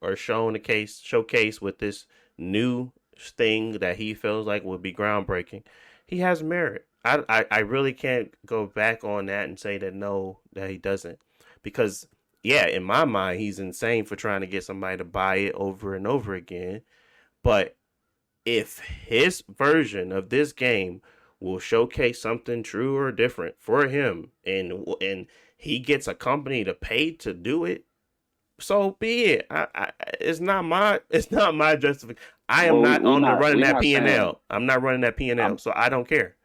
or shown a case showcase with this new thing that he feels like would be groundbreaking, he has merit. I really can't go back on that and say that no, that he doesn't, because yeah, in my mind he's insane for trying to get somebody to buy it over and over again. But if his version of this game will showcase something true or different for him, and he gets a company to pay to do it, so be it. It's not my justification. I am Well, not on the running we're that not P and saying. L. I'm not running that P and L, I'm so I don't care.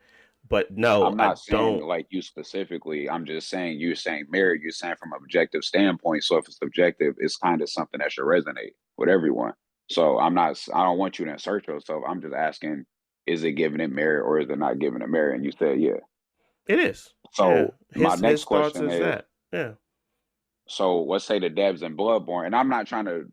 But no, I'm I not saying don't. like you specifically. I'm just saying you're saying merit. You're saying from an objective standpoint. So if it's objective, it's kind of something that should resonate with everyone. So I'm not. I don't want you to insert yourself. I'm just asking: is it giving it merit or is it not giving it merit? And you said yeah. It is. Yeah, So my his next thoughts question is is: that. Yeah. so let's say the devs in Bloodborne, and I'm not trying to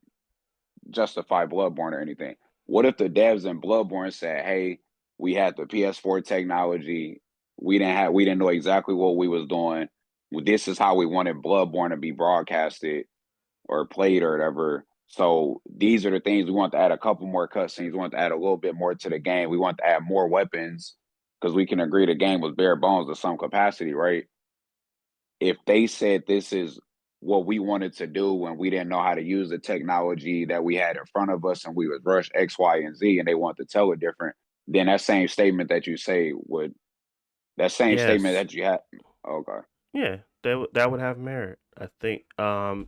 justify Bloodborne or anything. What if the devs in Bloodborne said, "Hey, we had the PS4 technology. We didn't know exactly what we was doing. This is how we wanted Bloodborne to be broadcasted or played or whatever. So these are the things we want to add a couple more cutscenes. We want to add a little bit more to the game. We want to add more weapons because we can agree the game was bare bones to some capacity, right? If they said this is what we wanted to do when we didn't know how to use the technology that we had in front of us and we would rush X, Y, and Z and they want to tell it different, then that same statement that you say would that same statement Yes. that you had. Okay. Yeah, that would have merit. I think I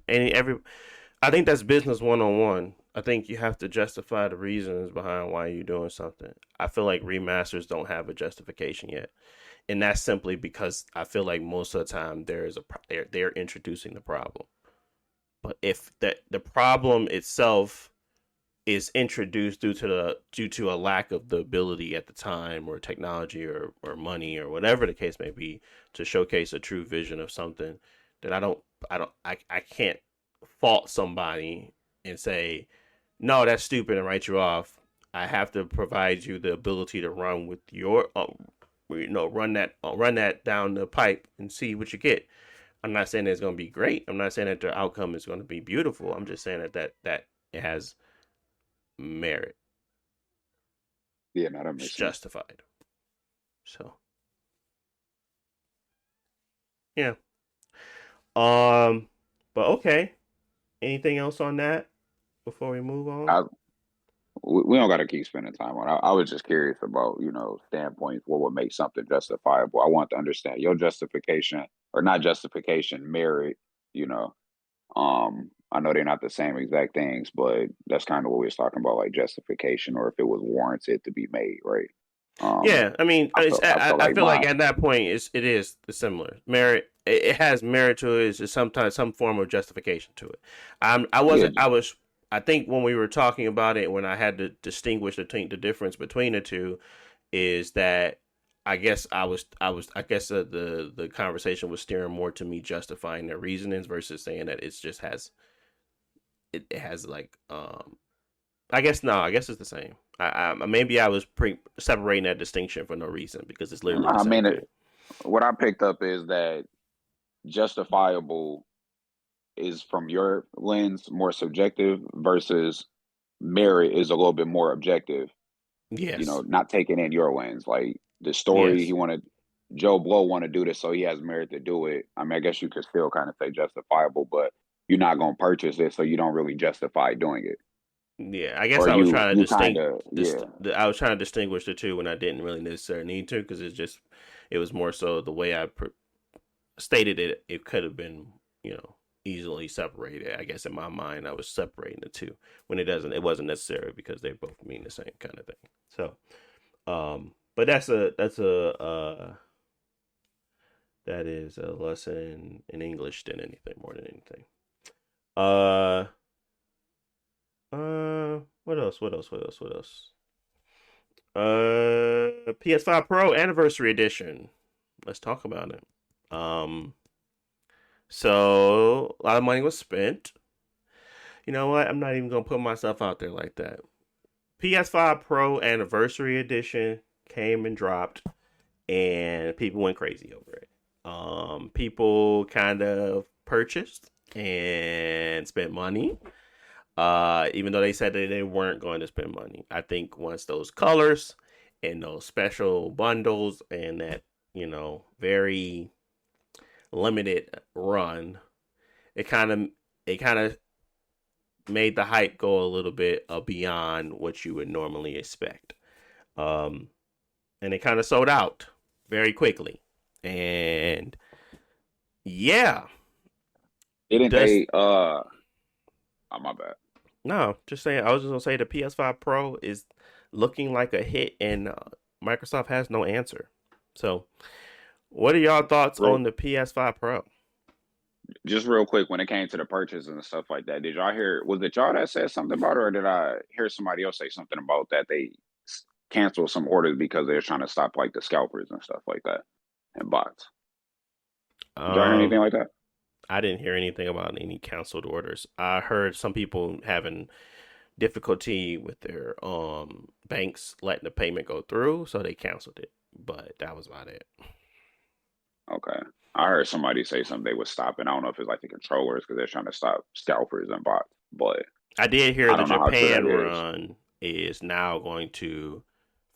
think that's business 101. I think you have to justify the reasons behind why you're doing something. I feel like remasters don't have a justification yet. And that's simply because I feel like most of the time they're introducing the problem. But if the problem itself is introduced due to a lack of the ability at the time or technology or money or whatever the case may be to showcase a true vision of something, then I can't fault somebody and say no, that's stupid and write you off. I have to provide you the ability to run with your run that down the pipe and see what you get. I'm not saying that it's going to be great. I'm not saying that the outcome is going to be beautiful. I'm just saying that it has merit. Yeah, no, that It's makes sense. justified. So yeah. Um. But okay. Anything else on that before we move on? I we don't got to keep spending time on. I was just curious about standpoints. What would make something justifiable? I want to understand your justification or not justification, merit. You know, I know they're not the same exact things, but that's kind of what we was talking about, like justification, or if it was warranted to be made, right? Um, Yeah, I mean, I feel I like feel like mine. at that point it is similar merit. It has merit to it. It's just sometimes some form of justification to it. I Yeah, wasn't. I was. I think when we were talking about it, when I had to distinguish the difference between the two, is that I guess the conversation was steering more to me justifying their reasonings versus saying that it's just has it has like I guess no, I guess it's the same. Maybe I was separating that distinction for no reason because it's literally the I same mean, thing. what I picked up is that justifiable is from your lens more subjective versus merit is a little bit more objective. Yes. Not taking in your lens. Like the story, Yes. Joe Blow want to do this, so he has merit to do it. I mean, I guess you could still kind of say justifiable, but you're not going to purchase it, so you don't really justify doing it. Yeah, I guess Or I was trying to you kind of, yeah. I was trying to distinguish the two when I didn't really necessarily need to because it was more so the way I stated it. It could have been easily separated. I guess in my mind I was separating the two when it wasn't necessary because they both mean the same kind of thing. So, but that is a lesson in English than anything more than anything. What else? PS5 Pro Anniversary Edition. Let's talk about it. So a lot of money was spent. You know what? I'm not even gonna put myself out there like that. PS5 Pro Anniversary Edition came and dropped, and people went crazy over it. People kind of purchased and spent money. Even though they said that they weren't going to spend money. I think once those colors and those special bundles and that, very limited run, it kind of made the hype go a little bit beyond what you would normally expect. And it kind of sold out very quickly. And yeah. Didn't they oh my bad. No, just saying. I was just gonna say the PS5 Pro is looking like a hit, and Microsoft has no answer. So, what are y'all thoughts on the PS5 Pro? Just real quick, when it came to the purchases and stuff like that, did y'all hear? Was it y'all that said something about it, or did I hear somebody else say something about that they canceled some orders because they're trying to stop like the scalpers and stuff like that and bots? Did y'all hear anything like that? I didn't hear anything about any canceled orders. I heard some people having difficulty with their banks letting the payment go through, so they canceled it. But that was about it. Okay. I heard somebody say something they would stop, and I don't know if it's like the controllers because they're trying to stop scalpers and bots. But I did hear the Japan run is now going to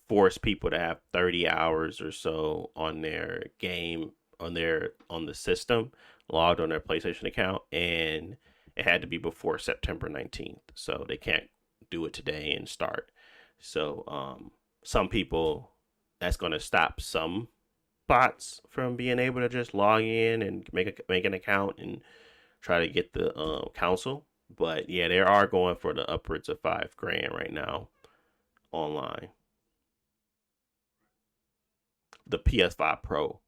force people to have 30 hours or so on their game on the system logged on their PlayStation account, and it had to be before September 19th, so they can't do it today and start. So some people, that's going to stop some bots from being able to just log in and make an account and try to get the console. But yeah, they are going for the upwards of $5,000 right now online. The PS5 Pro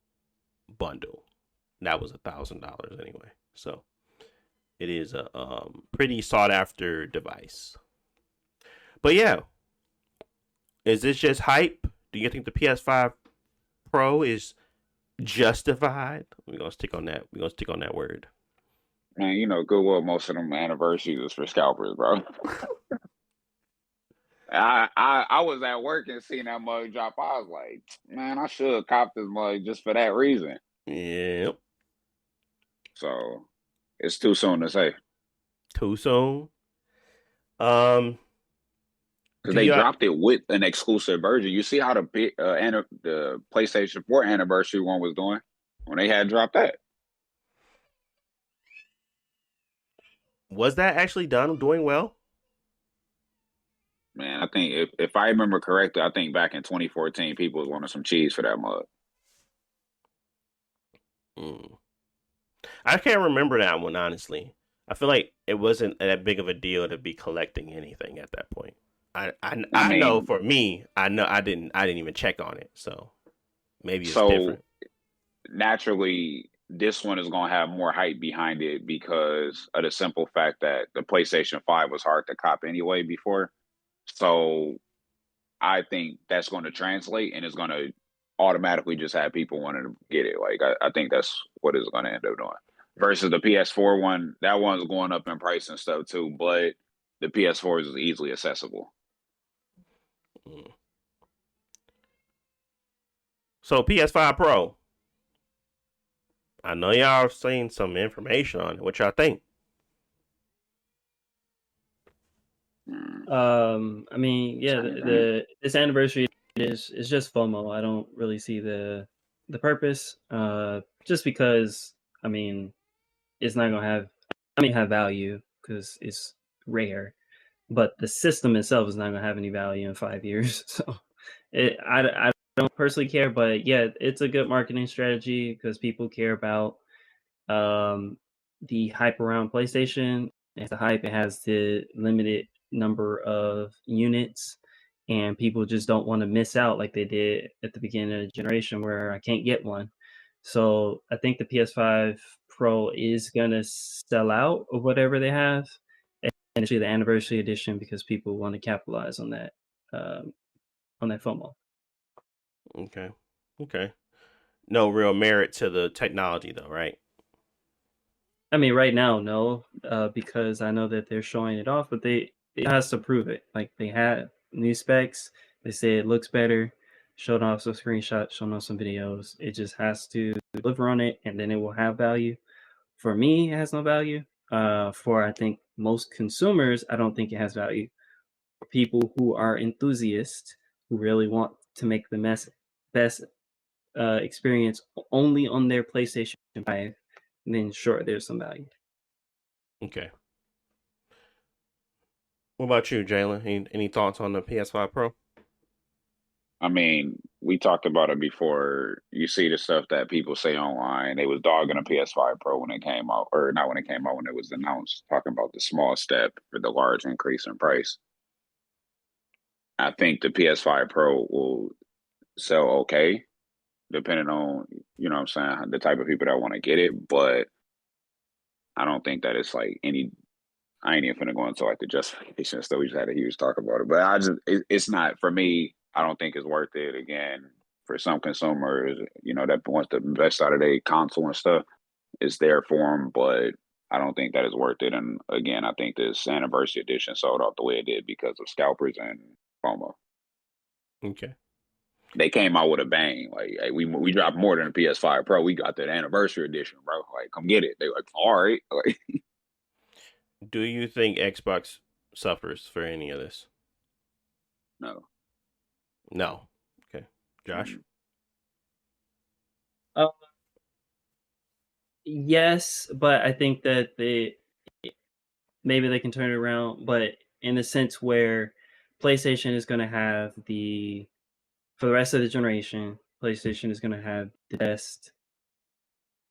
bundle, that was $1,000 anyway. So it is a pretty sought after device. But yeah, is this just hype? Do you think the PS5 Pro is justified? We're gonna stick on that word. Man, Goodwill, most of them anniversaries is for scalpers, bro. I was at work and seeing that mug drop. I was like, man, I should cop this mug just for that reason. Yep. So it's too soon to say. Too soon. Because they dropped it with an exclusive version. You see how the PlayStation 4 anniversary one was doing when they had dropped that. Was that actually doing well? Man, I think if I remember correctly, I think back in 2014, people was wanting some cheese for that mug. I can't remember that one, honestly. I feel like it wasn't that big of a deal to be collecting anything at that point. I know for me, I didn't even check on it, so maybe it's different. Naturally, this one is going to have more hype behind it because of the simple fact that the PlayStation 5 was hard to cop anyway before. So I think that's going to translate, and it's going to automatically just have people wanting to get it. Like I think that's what it's going to end up doing. Versus the PS4 one, that one's going up in price and stuff too, but the PS4 is easily accessible. Mm. So PS5 Pro. I know y'all seen some information on it. What y'all think? I mean, yeah, this anniversary is just FOMO. I don't really see the purpose. Just because I mean, it's not gonna have. I mean, have value because it's rare, but the system itself is not gonna have any value in 5 years. So, I don't personally care, but yeah, it's a good marketing strategy because people care about um the hype around PlayStation. It's the hype. It has the limited number of units, and people just don't want to miss out like they did at the beginning of the generation where I can't get one. So I think the PS5 Pro is gonna sell out of whatever they have, and actually the anniversary edition because people want to capitalize on that FOMO. Okay. Okay. No real merit to the technology though, right? I mean, right now, no, because I know that they're showing it off, but it has to prove it. Like they had new specs, they say it looks better, showed off some screenshots, showing off some videos. It just has to deliver on it, and then it will have value. For me, it has no value. For I think most consumers, I don't think it has value. For people who are enthusiasts who really want to make the best experience only on their PlayStation 5, then sure, there's some value. Okay. What about you, Jalen? Any thoughts on the PS5 Pro? I mean, we talked about it before. You see the stuff that people say online. They was dogging a PS5 Pro when it came out, or not when it came out, when it was announced, talking about the small step for the large increase in price. I think the PS5 Pro will sell okay, depending on, you know what I'm saying, the type of people that want to get it. But I don't think that it's like any, I ain't even finna go into like the justification stuff. We just had a huge talk about it. But it's not, for me, I don't think it's worth it. Again, for some consumers, you know, that wants the best out of their console and stuff, it's there for them. But I don't think that is worth it. And again, I think this anniversary edition sold out the way it did because of scalpers and FOMO. Okay. They came out with a bang. Like, hey, we dropped more than a PS5 Pro. We got that anniversary edition, bro. Like, come get it. They like, all right. Like, Do you think Xbox suffers for any of this? no. No. Okay. Josh? Mm-hmm. Uh, yes, but I think that maybe they can turn it around, but in a sense where PlayStation is going to have for the rest of the generation, PlayStation is going to have the best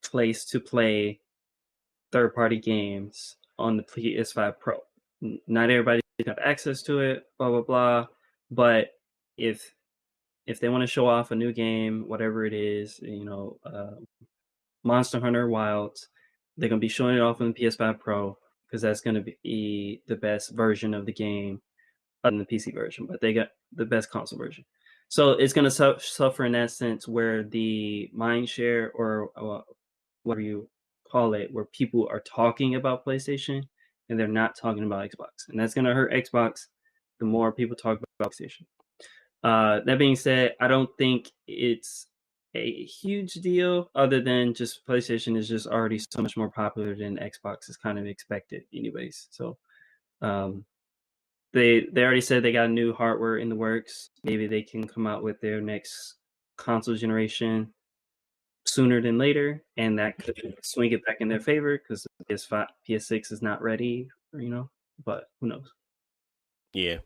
place to play third-party games on the PS5 Pro. Not everybody have access to it, blah blah blah. But if they want to show off a new game, whatever it is, Monster Hunter Wilds, they're gonna be showing it off on the PS5 Pro because that's gonna be the best version of the game other than the PC version. But they got the best console version, so it's gonna suffer in that sense where the mind share or whatever you call it, where people are talking about PlayStation and they're not talking about Xbox, and that's gonna hurt Xbox the more people talk about PlayStation. That being said, I don't think it's a huge deal other than just PlayStation is just already so much more popular than Xbox is kind of expected anyways. So um, they already said they got new hardware in the works. Maybe they can come out with their next console generation sooner than later, and that could swing it back in their favor because PS5, PS6 is not ready, but who knows? Yeah.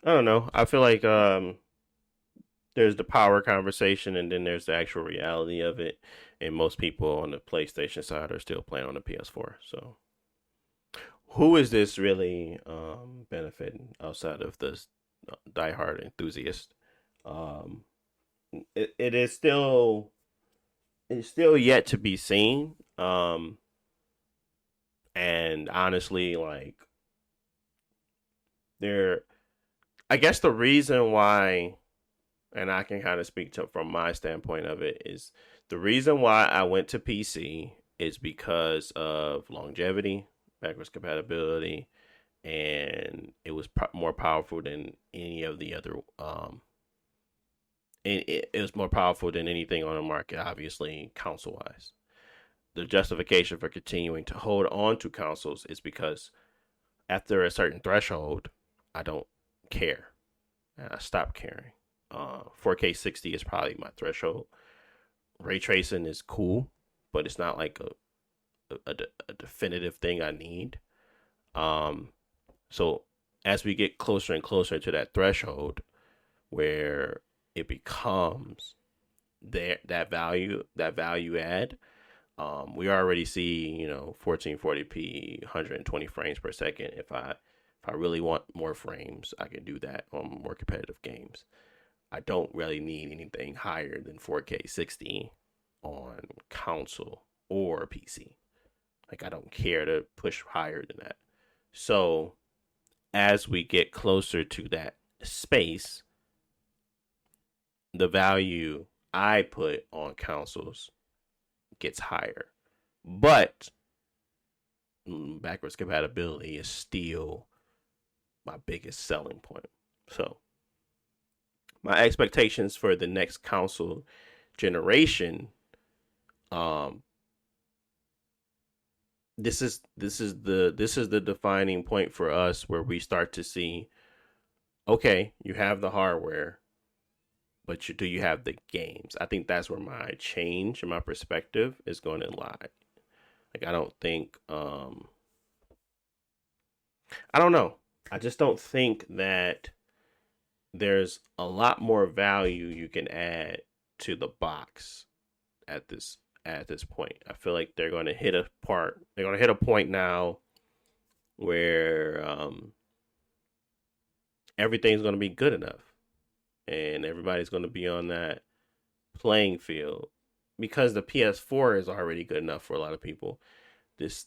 I don't know. I feel like there's the power conversation and then there's the actual reality of it. And most people on the PlayStation side are still playing on the PS4. So who is this really benefiting outside of the diehard enthusiast? Um, it is still it's still yet to be seen. And honestly, like there, I guess the reason why, and I can kind of speak to from my standpoint of it, is the reason why I went to PC is because of longevity, backwards compatibility, and it was more powerful than any of the other. And it was more powerful than anything on the market, obviously, console wise. The justification for continuing to hold on to consoles is because after a certain threshold, I don't care, and I stop caring. 4K 60 is probably my threshold. Ray tracing is cool, but it's not like a definitive thing I need. So as we get closer and closer to that threshold, where it becomes that value add, we already see 1440p 120 frames per second. If I really want more frames, I can do that on more competitive games. I don't really need anything higher than 4K 60 on console or PC. Like, I don't care to push higher than that. So as we get closer to that space, the value I put on consoles gets higher. But backwards compatibility is still my biggest selling point. So my expectations for the next console generation, this is the defining point for us, where we start to see, okay, you have the hardware, but do you have the games? I think that's where my change in my perspective is going to lie. Like, I don't think, I don't know. I just don't think that there's a lot more value you can add to the box at this point. I feel like they're going to hit a point now where everything's going to be good enough, and everybody's going to be on that playing field, because the PS4 is already good enough for a lot of people. This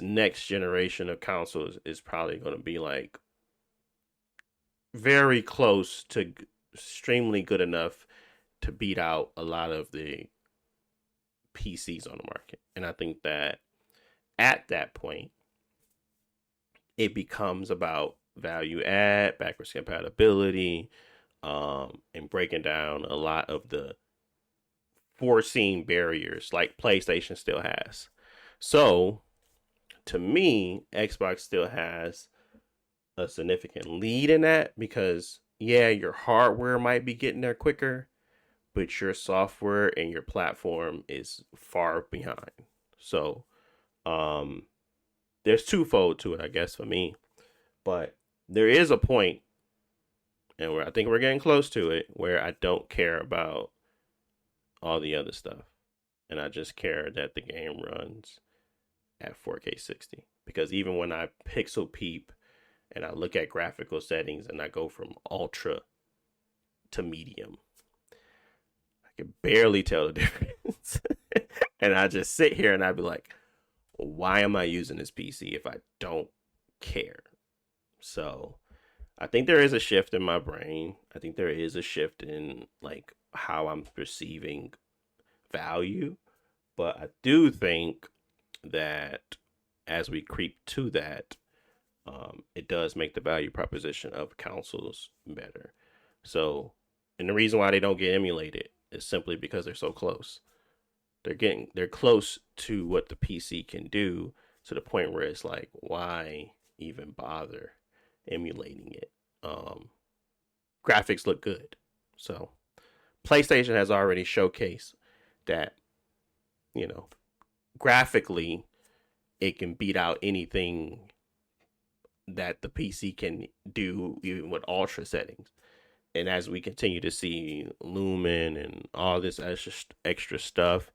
next generation of consoles is probably going to be like very close to extremely good enough to beat out a lot of the PCs on the market. And I think that at that point, it becomes about value add, backwards compatibility, and breaking down a lot of the foreseen barriers like PlayStation still has. So to me, Xbox still has a significant lead in that, because your hardware might be getting there quicker, but your software and your platform is far behind. So there's twofold to it, I guess, for me. But there is a point, and I think we're getting close to it, where I don't care about all the other stuff, and I just care that the game runs at 4K 60. Because even when I pixel peep and I look at graphical settings and I go from ultra to medium, I can barely tell the difference. And I just sit here and I'd be like, why am I using this PC if I don't care? So I think there is a shift in my brain. I think there is a shift in like how I'm perceiving value. But I do think that as we creep to that, it does make the value proposition of consoles better. So, and the reason why they don't get emulated is simply because they're so close. They're close to what the PC can do, to the point where it's like, why even bother emulating it? Graphics look good. So PlayStation has already showcased that, graphically, it can beat out anything that the PC can do, even with ultra settings. And as we continue to see Lumen and all this extra stuff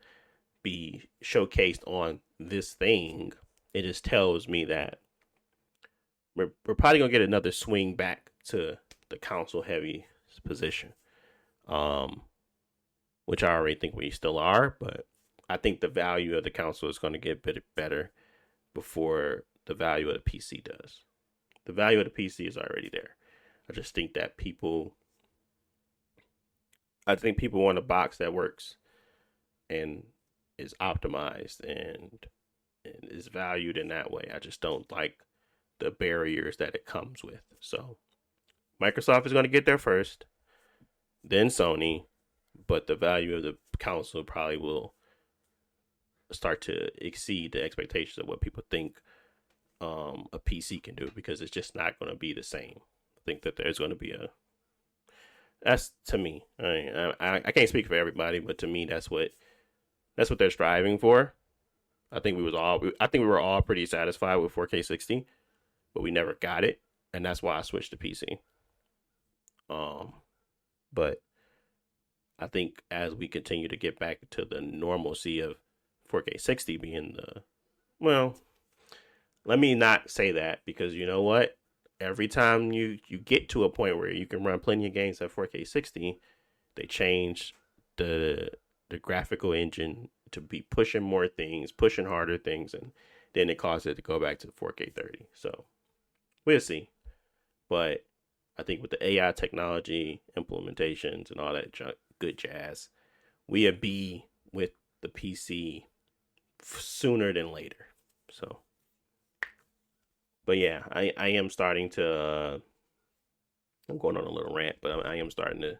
be showcased on this thing, it just tells me that we're probably gonna get another swing back to the console heavy position, which I already think we still are, but I think the value of the console is going to get a bit better before the value of the PC does. The value of the PC is already there. I just think that people want a box that works and is optimized and is valued in that way. I just don't like the barriers that it comes with. So Microsoft is going to get there first, then Sony, but the value of the console probably will start to exceed the expectations of what people think a PC can do, because it's just not going to be the same. I think that there's going to be that's to me. I can't speak for everybody, but to me, that's what they're striving for. I think we were all pretty satisfied with 4K 60, but we never got it, and that's why I switched to PC. But I think as we continue to get back to the normalcy of 4K 60 being let me not say that, because you know what? Every time you get to a point where you can run plenty of games at 4K 60, they change the graphical engine to be pushing more things, pushing harder things, and then it causes it to go back to 4K 30. So we'll see. But I think with the AI technology implementations and all that good jazz, we'll be with the PC sooner than later. So, but yeah, I am starting to. I'm going on a little rant, but I am starting to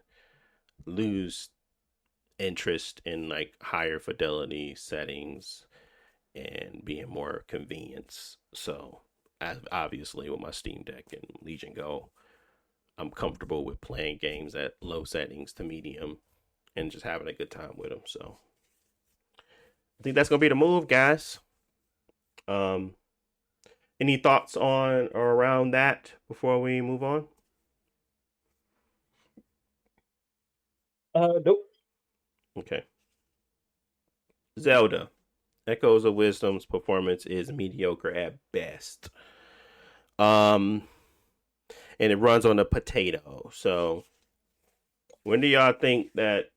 lose interest in like higher fidelity settings and being more convenience. So, obviously, with my Steam Deck and Legion Go, I'm comfortable with playing games at low settings to medium and just having a good time with them. So, I think that's gonna be the move, guys. Any thoughts on or around that before we move on? Nope. Okay. Zelda. Echoes of Wisdom's performance is mediocre at best. And it runs on a potato. So when do y'all think that?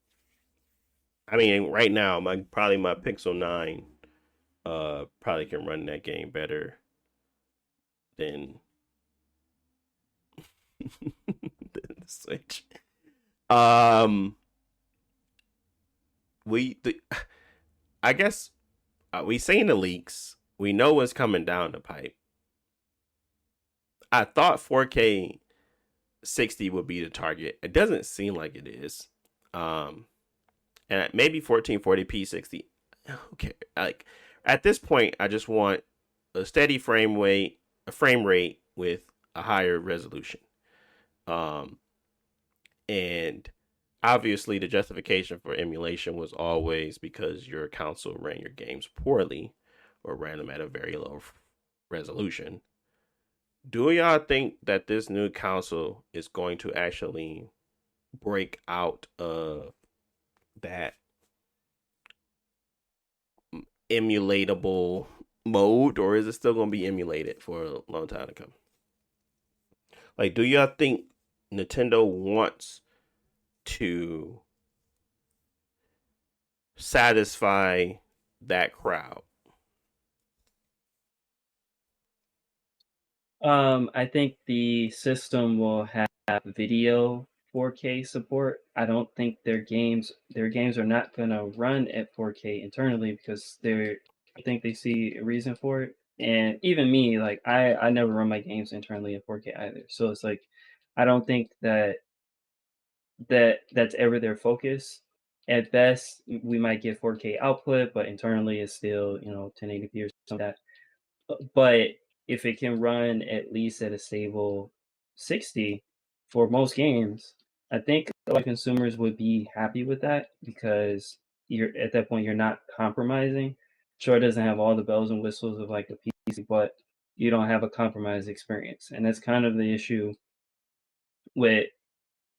I mean, right now, my Pixel 9 probably can run that game better than the Switch. I guess we seen the leaks. We know what's coming down the pipe. I thought 4K 60 would be the target. It doesn't seem like it is. And maybe 1440p 60. Okay, like at this point, I just want a steady frame rate with a higher resolution. And obviously the justification for emulation was always because your console ran your games poorly or ran them at a very low resolution. Do y'all think that this new console is going to actually break out of that emulatable mode, or is it still going to be emulated for a long time to come? Like, do y'all think Nintendo wants to satisfy that crowd? I think the system will have video 4K support. I don't think their games are not gonna run at 4K internally because I think they see a reason for it. And even me, like I never run my games internally at 4K either. So it's like I don't think that's ever their focus. At best, we might get 4K output, but internally it's still 1080p or something like that. But if it can run at least at a stable 60 for most games, I think a lot of consumers would be happy with that because you're at that point you're not compromising. Sure, it doesn't have all the bells and whistles of like a PC, but you don't have a compromised experience, and that's kind of the issue with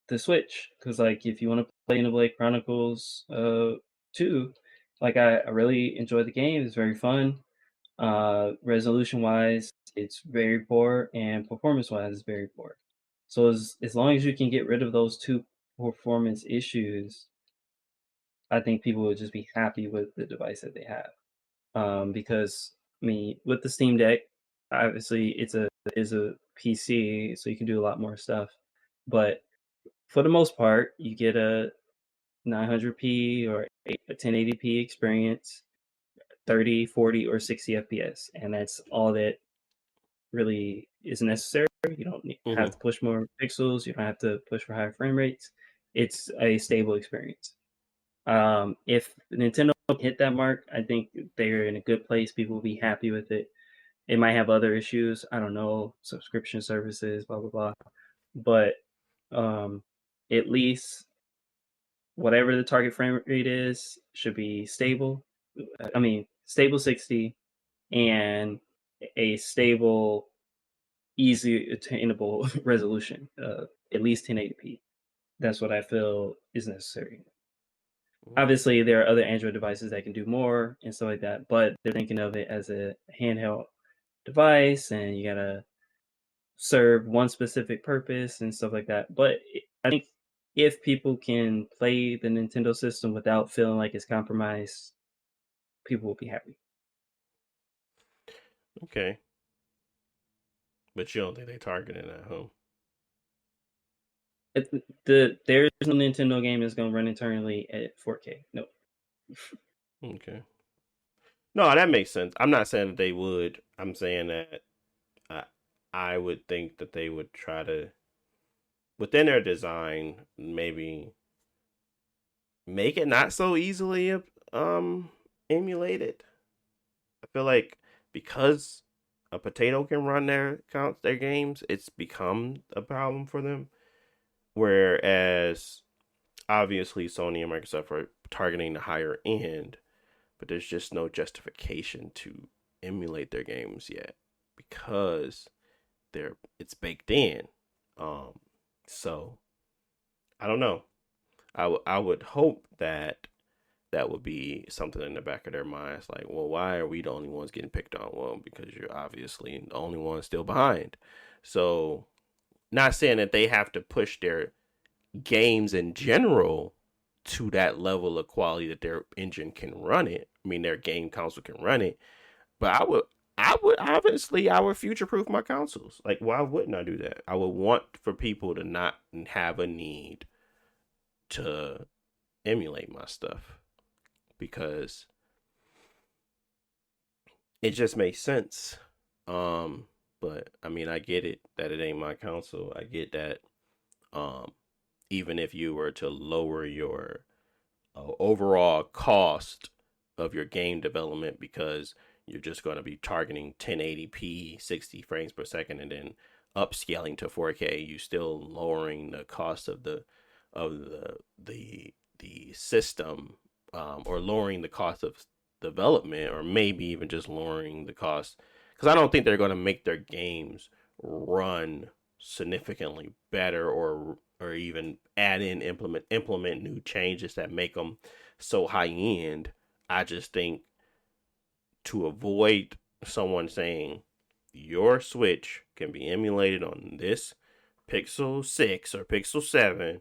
the Switch. Because like if you want to play Xenoblade Chronicles 2, like I really enjoy the game. It's very fun. Resolution wise, it's very poor, and performance wise, it's very poor. So as long as you can get rid of those two performance issues, I think people would just be happy with the device that they have. Because I mean, with the Steam Deck, obviously it's a PC, so you can do a lot more stuff. But for the most part, you get a 900p or a 1080p experience, 30, 40, or 60 FPS, and that's all that really is necessary. You don't have to push more pixels. You don't have to push for higher frame rates. It's a stable experience. If Nintendo hit that mark, I think they're in a good place. People will be happy with it. It might have other issues. I don't know, subscription services, blah blah blah. But at least whatever the target frame rate is should be stable. I mean, stable 60 and a stable, easy attainable resolution, at least 1080p. That's what I feel is necessary. Obviously, there are other Android devices that can do more and stuff like that, but they're thinking of it as a handheld device, and you gotta serve one specific purpose and stuff like that. But I think if people can play the Nintendo system without feeling like it's compromised, people will be happy. Okay. But you don't think they targeted at home? There's no Nintendo game that's gonna run internally at 4K. No. Okay. No, that makes sense. I'm not saying that they would. I'm saying that I would think that they would try to, within their design, maybe make it not so easily emulated. I feel like because a potato can run their games, it's become a problem for them. Whereas obviously Sony and Microsoft are targeting the higher end, but there's just no justification to emulate their games yet because it's baked in. So I don't know. I would hope that would be something in the back of their minds, like, well, why are we the only ones getting picked on? Well, because you're obviously the only one still behind. So, not saying that they have to push their games in general to that level of quality that their engine can run it. I mean, their game console can run it. But I would obviously, I would future proof my consoles. Like, why wouldn't I do that? I would want for people to not have a need to emulate my stuff because it just makes sense. But I mean, I get it that it ain't my console. I get that. Even if you were to lower your overall cost of your game development because you're just going to be targeting 1080p 60 frames per second and then upscaling to 4K, you still lowering the cost of the system, or lowering the cost of development, or maybe even just lowering the cost, because I don't think they're going to make their games run significantly better or even add in implement new changes that make them so high end. I just think to avoid someone saying your Switch can be emulated on this Pixel 6 or Pixel 7,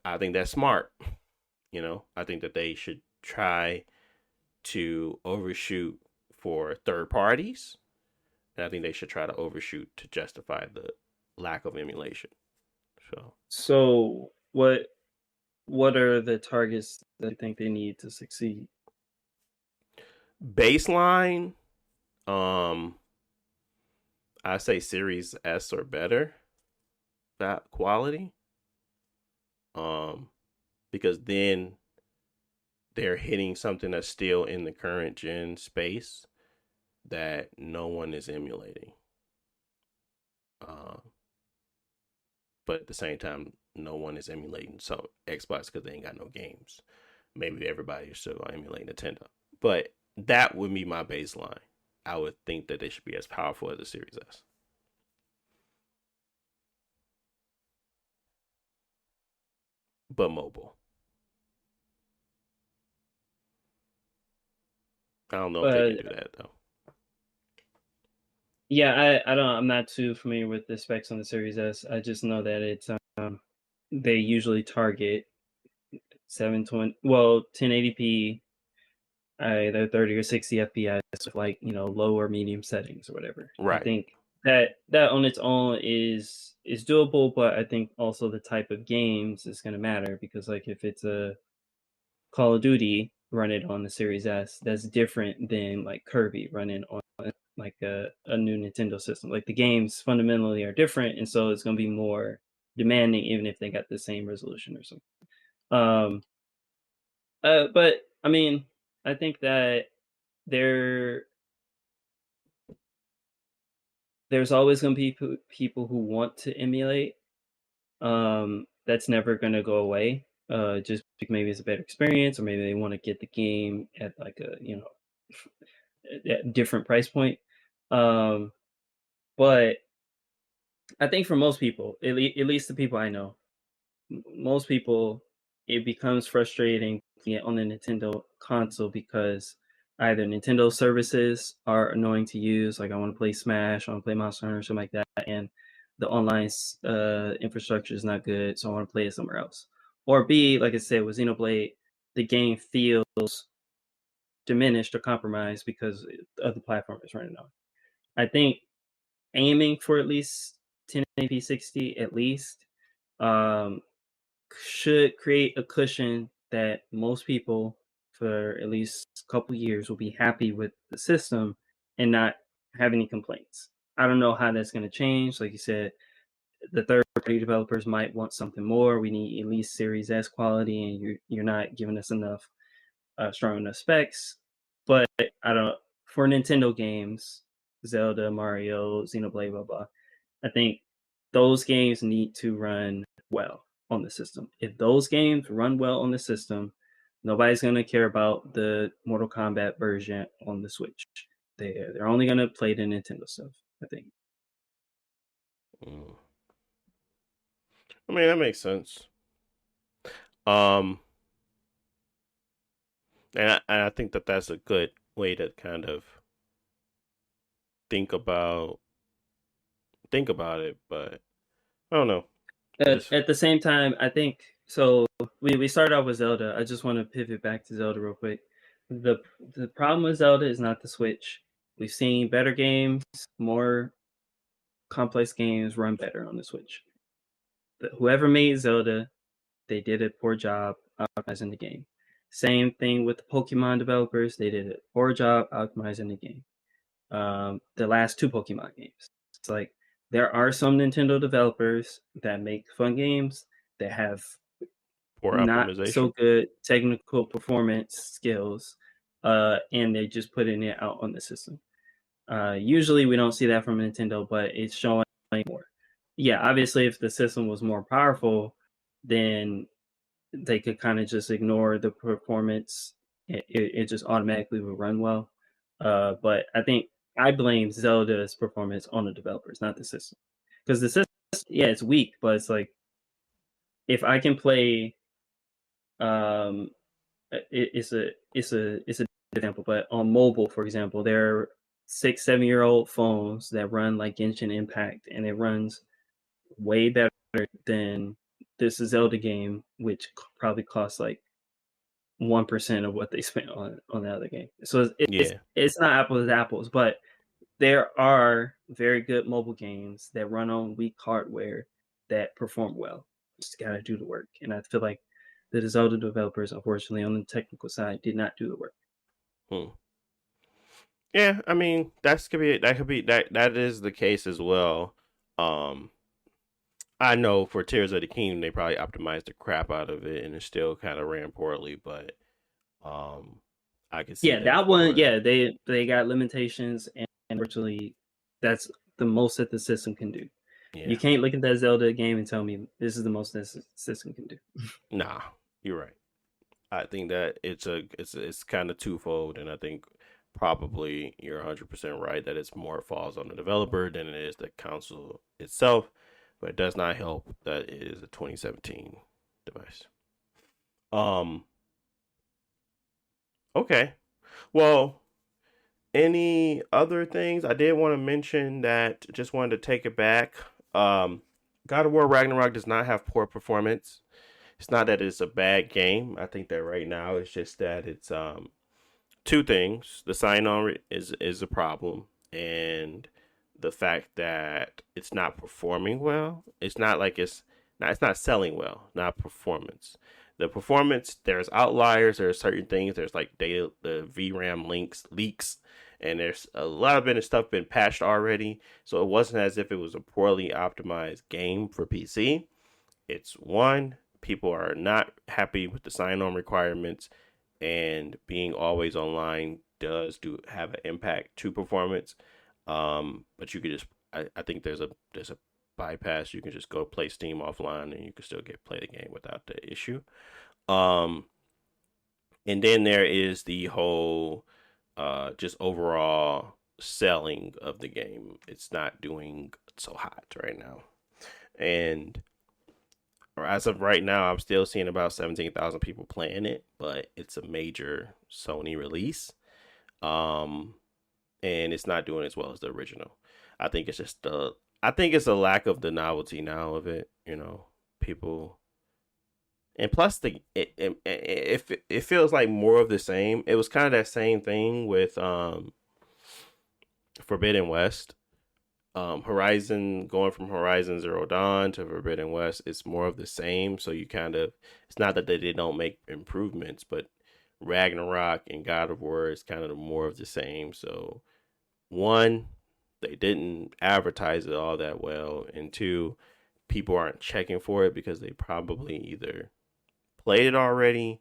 I think that's smart. You know, I think that they should try to overshoot for third parties, and I think they should try to overshoot to justify the lack of emulation. So what are the targets that you think they need to succeed? Baseline, I say Series S or better, that quality. Because then they're hitting something that's still in the current gen space that no one is emulating. But at the same time, no one is emulating some Xbox because they ain't got no games. Maybe everybody is still gonna emulate Nintendo. But that would be my baseline. I would think that they should be as powerful as the Series S. But mobile. I don't know if they can do that though. Yeah, I'm not too familiar with the specs on the Series S. I just know that it's they usually target 1080p, either 30 or 60 FPS with, like, low or medium settings or whatever. Right. I think that on its own is doable, but I think also the type of games is going to matter, because like if it's a Call of Duty, run it on the Series S, that's different than like Kirby running on like like a new Nintendo system. Like the games fundamentally are different, and so it's going to be more demanding, even if they got the same resolution or something. But I mean, I think that there there's always going to be people who want to emulate. That's never going to go away. Just maybe it's a better experience, or maybe they want to get the game at like a at a different price point. But I think for most people, at least the people I know, most people, it becomes frustrating to get on the Nintendo console because either Nintendo services are annoying to use, like I want to play Smash, I want to play Monster Hunter, something like that, and the online infrastructure is not good, so I want to play it somewhere else. Or B, like I said, with Xenoblade, the game feels diminished or compromised because of the platform it's running on. I think aiming for at least 1080p 60 at least um, should create a cushion that most people for at least a couple years will be happy with the system and not have any complaints. I don't know how that's going to change. Like you said, the third-party developers might want something more. We need at least Series S quality, and you're not giving us enough strong enough specs. But I don't. For Nintendo games, Zelda, Mario, Xenoblade, blah blah. I think those games need to run well on the system. If those games run well on the system, nobody's going to care about the Mortal Kombat version on the Switch. They're only going to play the Nintendo stuff, I think. I mean, that makes sense. And I think that that's a good way to kind of think about it, but I don't know. At the same time, I think so. We started off with Zelda. I just want to pivot back to Zelda real quick. The problem with Zelda is not the Switch. We've seen better games, more complex games run better on the Switch. Whoever made Zelda, they did a poor job optimizing the game. Same thing with the Pokemon developers. They did a poor job optimizing the game. The last two Pokemon games. It's like there are some Nintendo developers that make fun games that have poor not optimization. so good technical performance skills, and they're just putting it out on the system. Usually we don't see that from Nintendo, but it's showing more. Yeah, obviously if the system was more powerful, then they could kind of just ignore the performance. It just automatically would run well. But I think I blame Zelda's performance on the developers, not the system. Because the system, yeah, it's weak, but it's like if I can play, it's a example. But on mobile, for example, there are 6-7-year-old phones that run like Genshin Impact, and it runs way better than this Zelda game, which probably costs like 1% of what they spent on the other game. So it's not apples to apples, but there are very good mobile games that run on weak hardware that perform well. Just gotta do the work, and I feel like the Zelda developers, unfortunately, on the technical side, did not do the work. Yeah, I mean that is the case as well. I know for Tears of the Kingdom, they probably optimized the crap out of it, and it still kind of ran poorly. But I can see that one. Yeah, they got limitations, and virtually that's the most that the system can do. Yeah. You can't look at that Zelda game and tell me this is the most that the system can do. Nah, you're right. I think that it's kind of twofold, and I think probably you're 100% right that it's more falls on the developer than it is the console itself. But it does not help that it is a 2017 device. Okay. Well, any other things? I did want to mention that, just wanted to take it back. God of War Ragnarok does not have poor performance. It's not that it's a bad game. I think that right now it's just that it's two things. The sign-on is a problem, and the fact that it's not performing well. It's not like it's not selling well, not performance. The performance, there's outliers, there's certain things, there's like data, the VRAM leaks, and there's a lot of stuff been patched already. So it wasn't as if it was a poorly optimized game for PC. It's one, people are not happy with the sign-on requirements, and being always online does have an impact to performance. But you could just, I think there's a bypass. You can just go play Steam offline, and you can still play the game without the issue. Um, and then there is the whole just overall selling of the game. It's not doing so hot right now, and as of right now, I'm still seeing about 17,000 people playing it, but it's a major Sony release. Um, and it's not doing as well as the original. I think it's just I think it's a lack of the novelty now of it. People, and plus it feels like more of the same. It was kind of that same thing with Forbidden West. Horizon, going from Horizon Zero Dawn to Forbidden West, it's more of the same. So you kind of, it's not that they don't make improvements, but Ragnarok and God of War is kind of more of the same. So one, they didn't advertise it all that well, and two, people aren't checking for it because they probably either played it already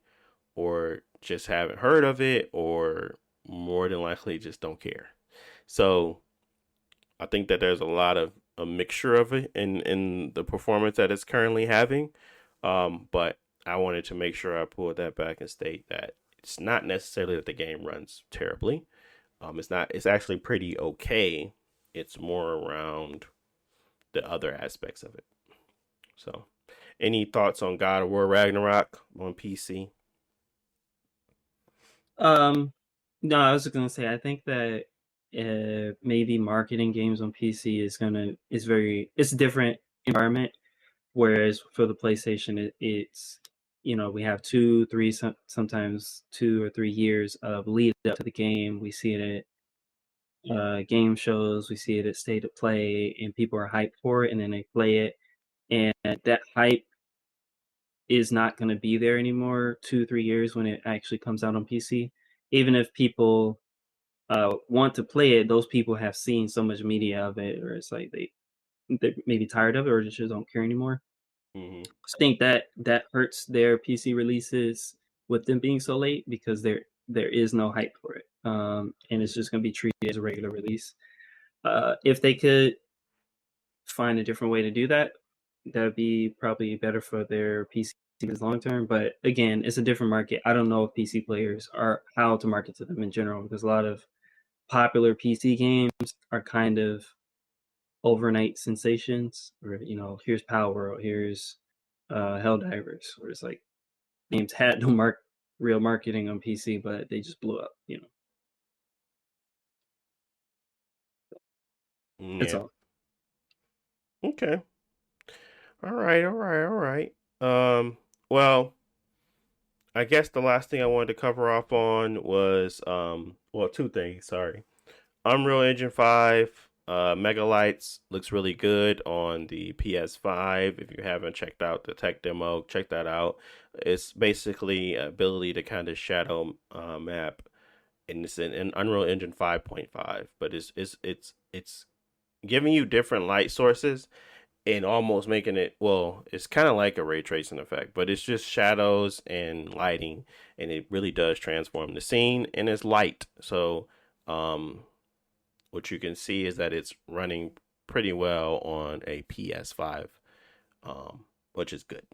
or just haven't heard of it, or more than likely just don't care. So I think that there's a mixture of it in the performance that it's currently having. But I wanted to make sure I pulled that back and state that it's not necessarily that the game runs terribly. It's actually pretty okay. It's more around the other aspects of it. So, any thoughts on God of War Ragnarok on PC? No, I was gonna say I think that maybe marketing games on PC it's a different environment. Whereas for the PlayStation, it's we have 2, 3, sometimes 2 or 3 years of lead up to the game. We see it at game shows, we see it at State of Play, and people are hyped for it, and then they play it, and that hype is not going to be there anymore 2, 3 years when it actually comes out on PC. Even if people want to play it, those people have seen so much media of it, or it's like they're maybe tired of it, or just don't care anymore. Mm-hmm. I think that hurts their PC releases with them being so late, because there is no hype for it, and it's just going to be treated as a regular release. If they could find a different way to do that, that would be probably better for their PC long term. But again, it's a different market. I don't know if PC players are how to market to them in general, because a lot of popular PC games are kind of overnight sensations, or here's Power World, here's Helldivers, where it's like games had no real marketing on PC, but they just blew up. That's Yeah. all. Okay. All right. All right. All right. Well, I guess the last thing I wanted to cover off on was well, two things. Sorry. Unreal Engine 5 Megalights looks really good on the PS5. If you haven't checked out the tech demo, check that out. It's basically ability to kind of shadow map, and it's in Unreal Engine 5.5, but it's giving you different light sources and almost making it, well, it's kind of like a ray tracing effect, but it's just shadows and lighting, and it really does transform the scene, and it's light. So what you can see is that it's running pretty well on a PS5, which is good.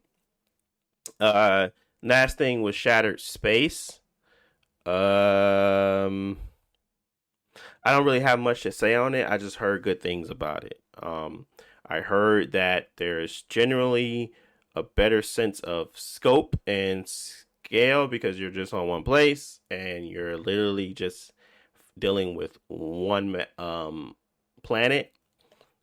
Last thing was Shattered Space. I don't really have much to say on it. I just heard good things about it. I heard that there's generally a better sense of scope and scale because you're just on one place and you're literally just dealing with one planet.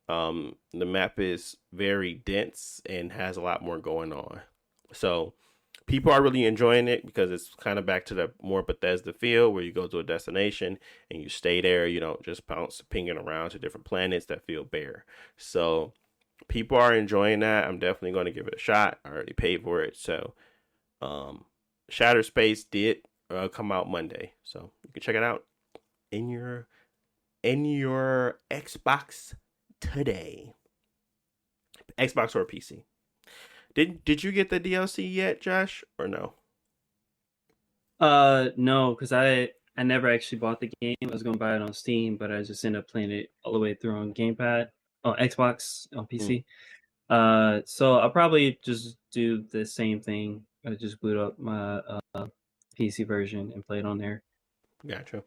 The map is very dense and has a lot more going on. So people are really enjoying it because it's kind of back to the more Bethesda feel where you go to a destination and you stay there. You don't just bounce pinging around to different planets that feel bare. So people are enjoying that. I'm definitely going to give it a shot. I already paid for it. So Shattered Space did come out Monday. So you can check it out. in your Xbox today. Xbox or PC. Did you get the DLC yet, Josh, or no? No, because I never actually bought the game. I was gonna buy it on Steam, but I just ended up playing it all the way through on Gamepad, on Xbox, on PC. So I'll probably just do the same thing. I just boot up my PC version and play it on there. Gotcha.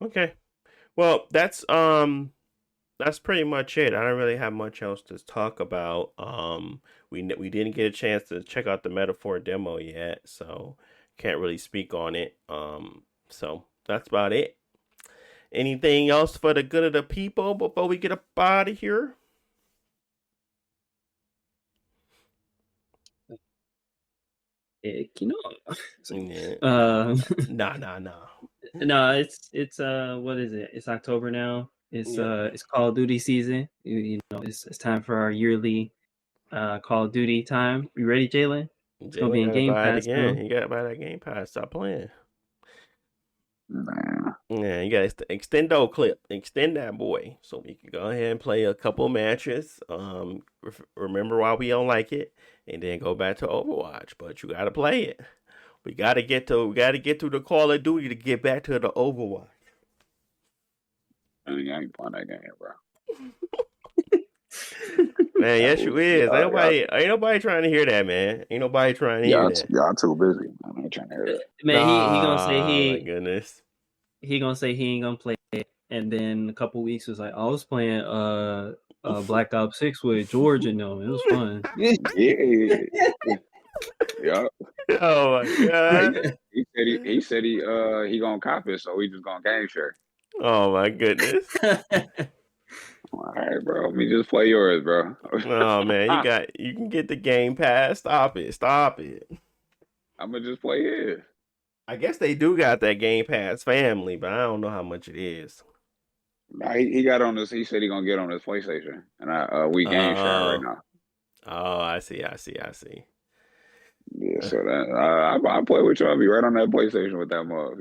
Okay. Well, that's pretty much it. I don't really have much else to talk about. We didn't get a chance to check out the Metaphor demo yet, so can't really speak on it. So that's about it. Anything else for the good of the people before we get up out of here? You know, Yeah. Nah. no, it's what is it? It's October now. It's Call of Duty season. You know, it's time for our yearly Call of Duty time. You ready, Jalen? It's gonna be in Game Pass again. soon. You gotta buy that Game Pass. Stop playing. Man. Yeah, you got extendo clip. Extend that boy, so we can go ahead and play a couple matches. Remember why we don't like it, and then go back to Overwatch. But you gotta play it. We gotta get through the Call of Duty to get back to the Overwatch. I ain't playing that game, bro. Man, yes, you is. Ain't nobody trying to hear that, man. Ain't nobody trying to hear that. Y'all too busy. I'm not trying to hear that. Man, he gonna say my goodness. He gonna say he ain't gonna play it, and then a couple weeks was like, I was playing Black Ops 6 with George and them. It was fun. Yeah. Oh my god. He said he gonna cop it, so we just gonna game share. Oh my goodness. All right, bro. Let me just play yours, bro. Oh man, you can get the Game Pass. Stop it. I'm gonna just play his. I guess they do got that Game Pass family, but I don't know how much it is. Nah, he got on this. He said he gonna get on his PlayStation, and we game share right now. Oh, I see. Yeah, so that I play with you. I'll be right on that PlayStation with that mug.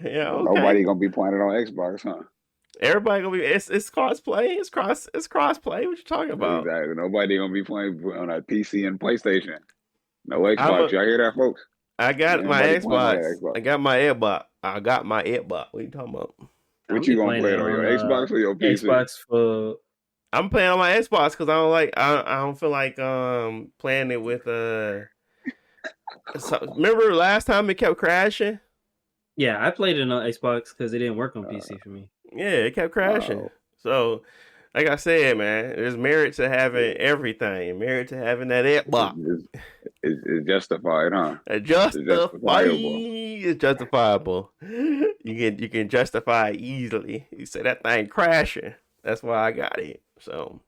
Yeah, okay. Nobody gonna be playing it on Xbox, huh? Everybody gonna be. It's crossplay. It's crossplay. What you talking about? Exactly. Nobody gonna be playing on a PC and PlayStation. No Xbox. Y'all hear that, folks? I got my Xbox. I got my Xbox. What are you talking about? What you gonna play it on your Xbox or your PC? Xbox for. I'm playing on my Xbox because I don't feel like playing it with remember last time it kept crashing? Yeah, I played it on Xbox because it didn't work on PC for me. Yeah, it kept crashing. So, like I said, man, there's merit to having everything. Merit to having that Xbox. It's justified, huh? It's justifiable. You can justify it easily. You say that thing crashing. That's why I got it. So,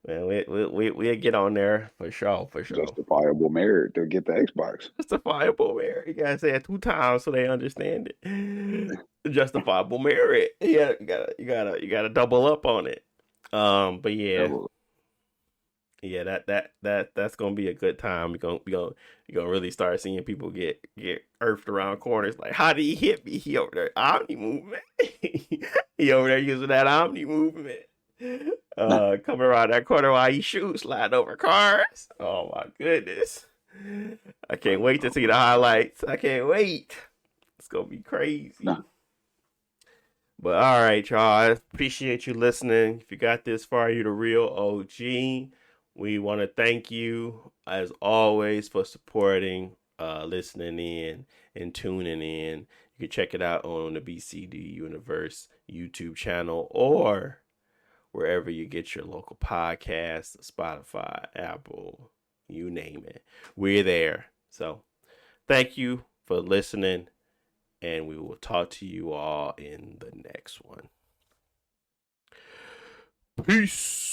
man, we'll get on there for sure. Justifiable merit to get the Xbox. Justifiable merit. You gotta say it 2 times so they understand it. Justifiable merit. Yeah, you gotta double up on it. But yeah. Yeah, that's gonna be a good time. You're gonna really start seeing people get earthed around corners. Like, how did he hit me? He over there Omni movement. He over there using that Omni movement. Coming around that corner while he shoots, sliding over cars. Oh my goodness. I can't wait to see the highlights. I can't wait. It's gonna be crazy. But all right, y'all. I appreciate you listening. If you got this far, you're the real OG. We want to thank you, as always, for supporting, listening in, and tuning in. You can check it out on the BCD Universe YouTube channel or wherever you get your local podcasts, Spotify, Apple, you name it. We're there. So thank you for listening, and we will talk to you all in the next one. Peace.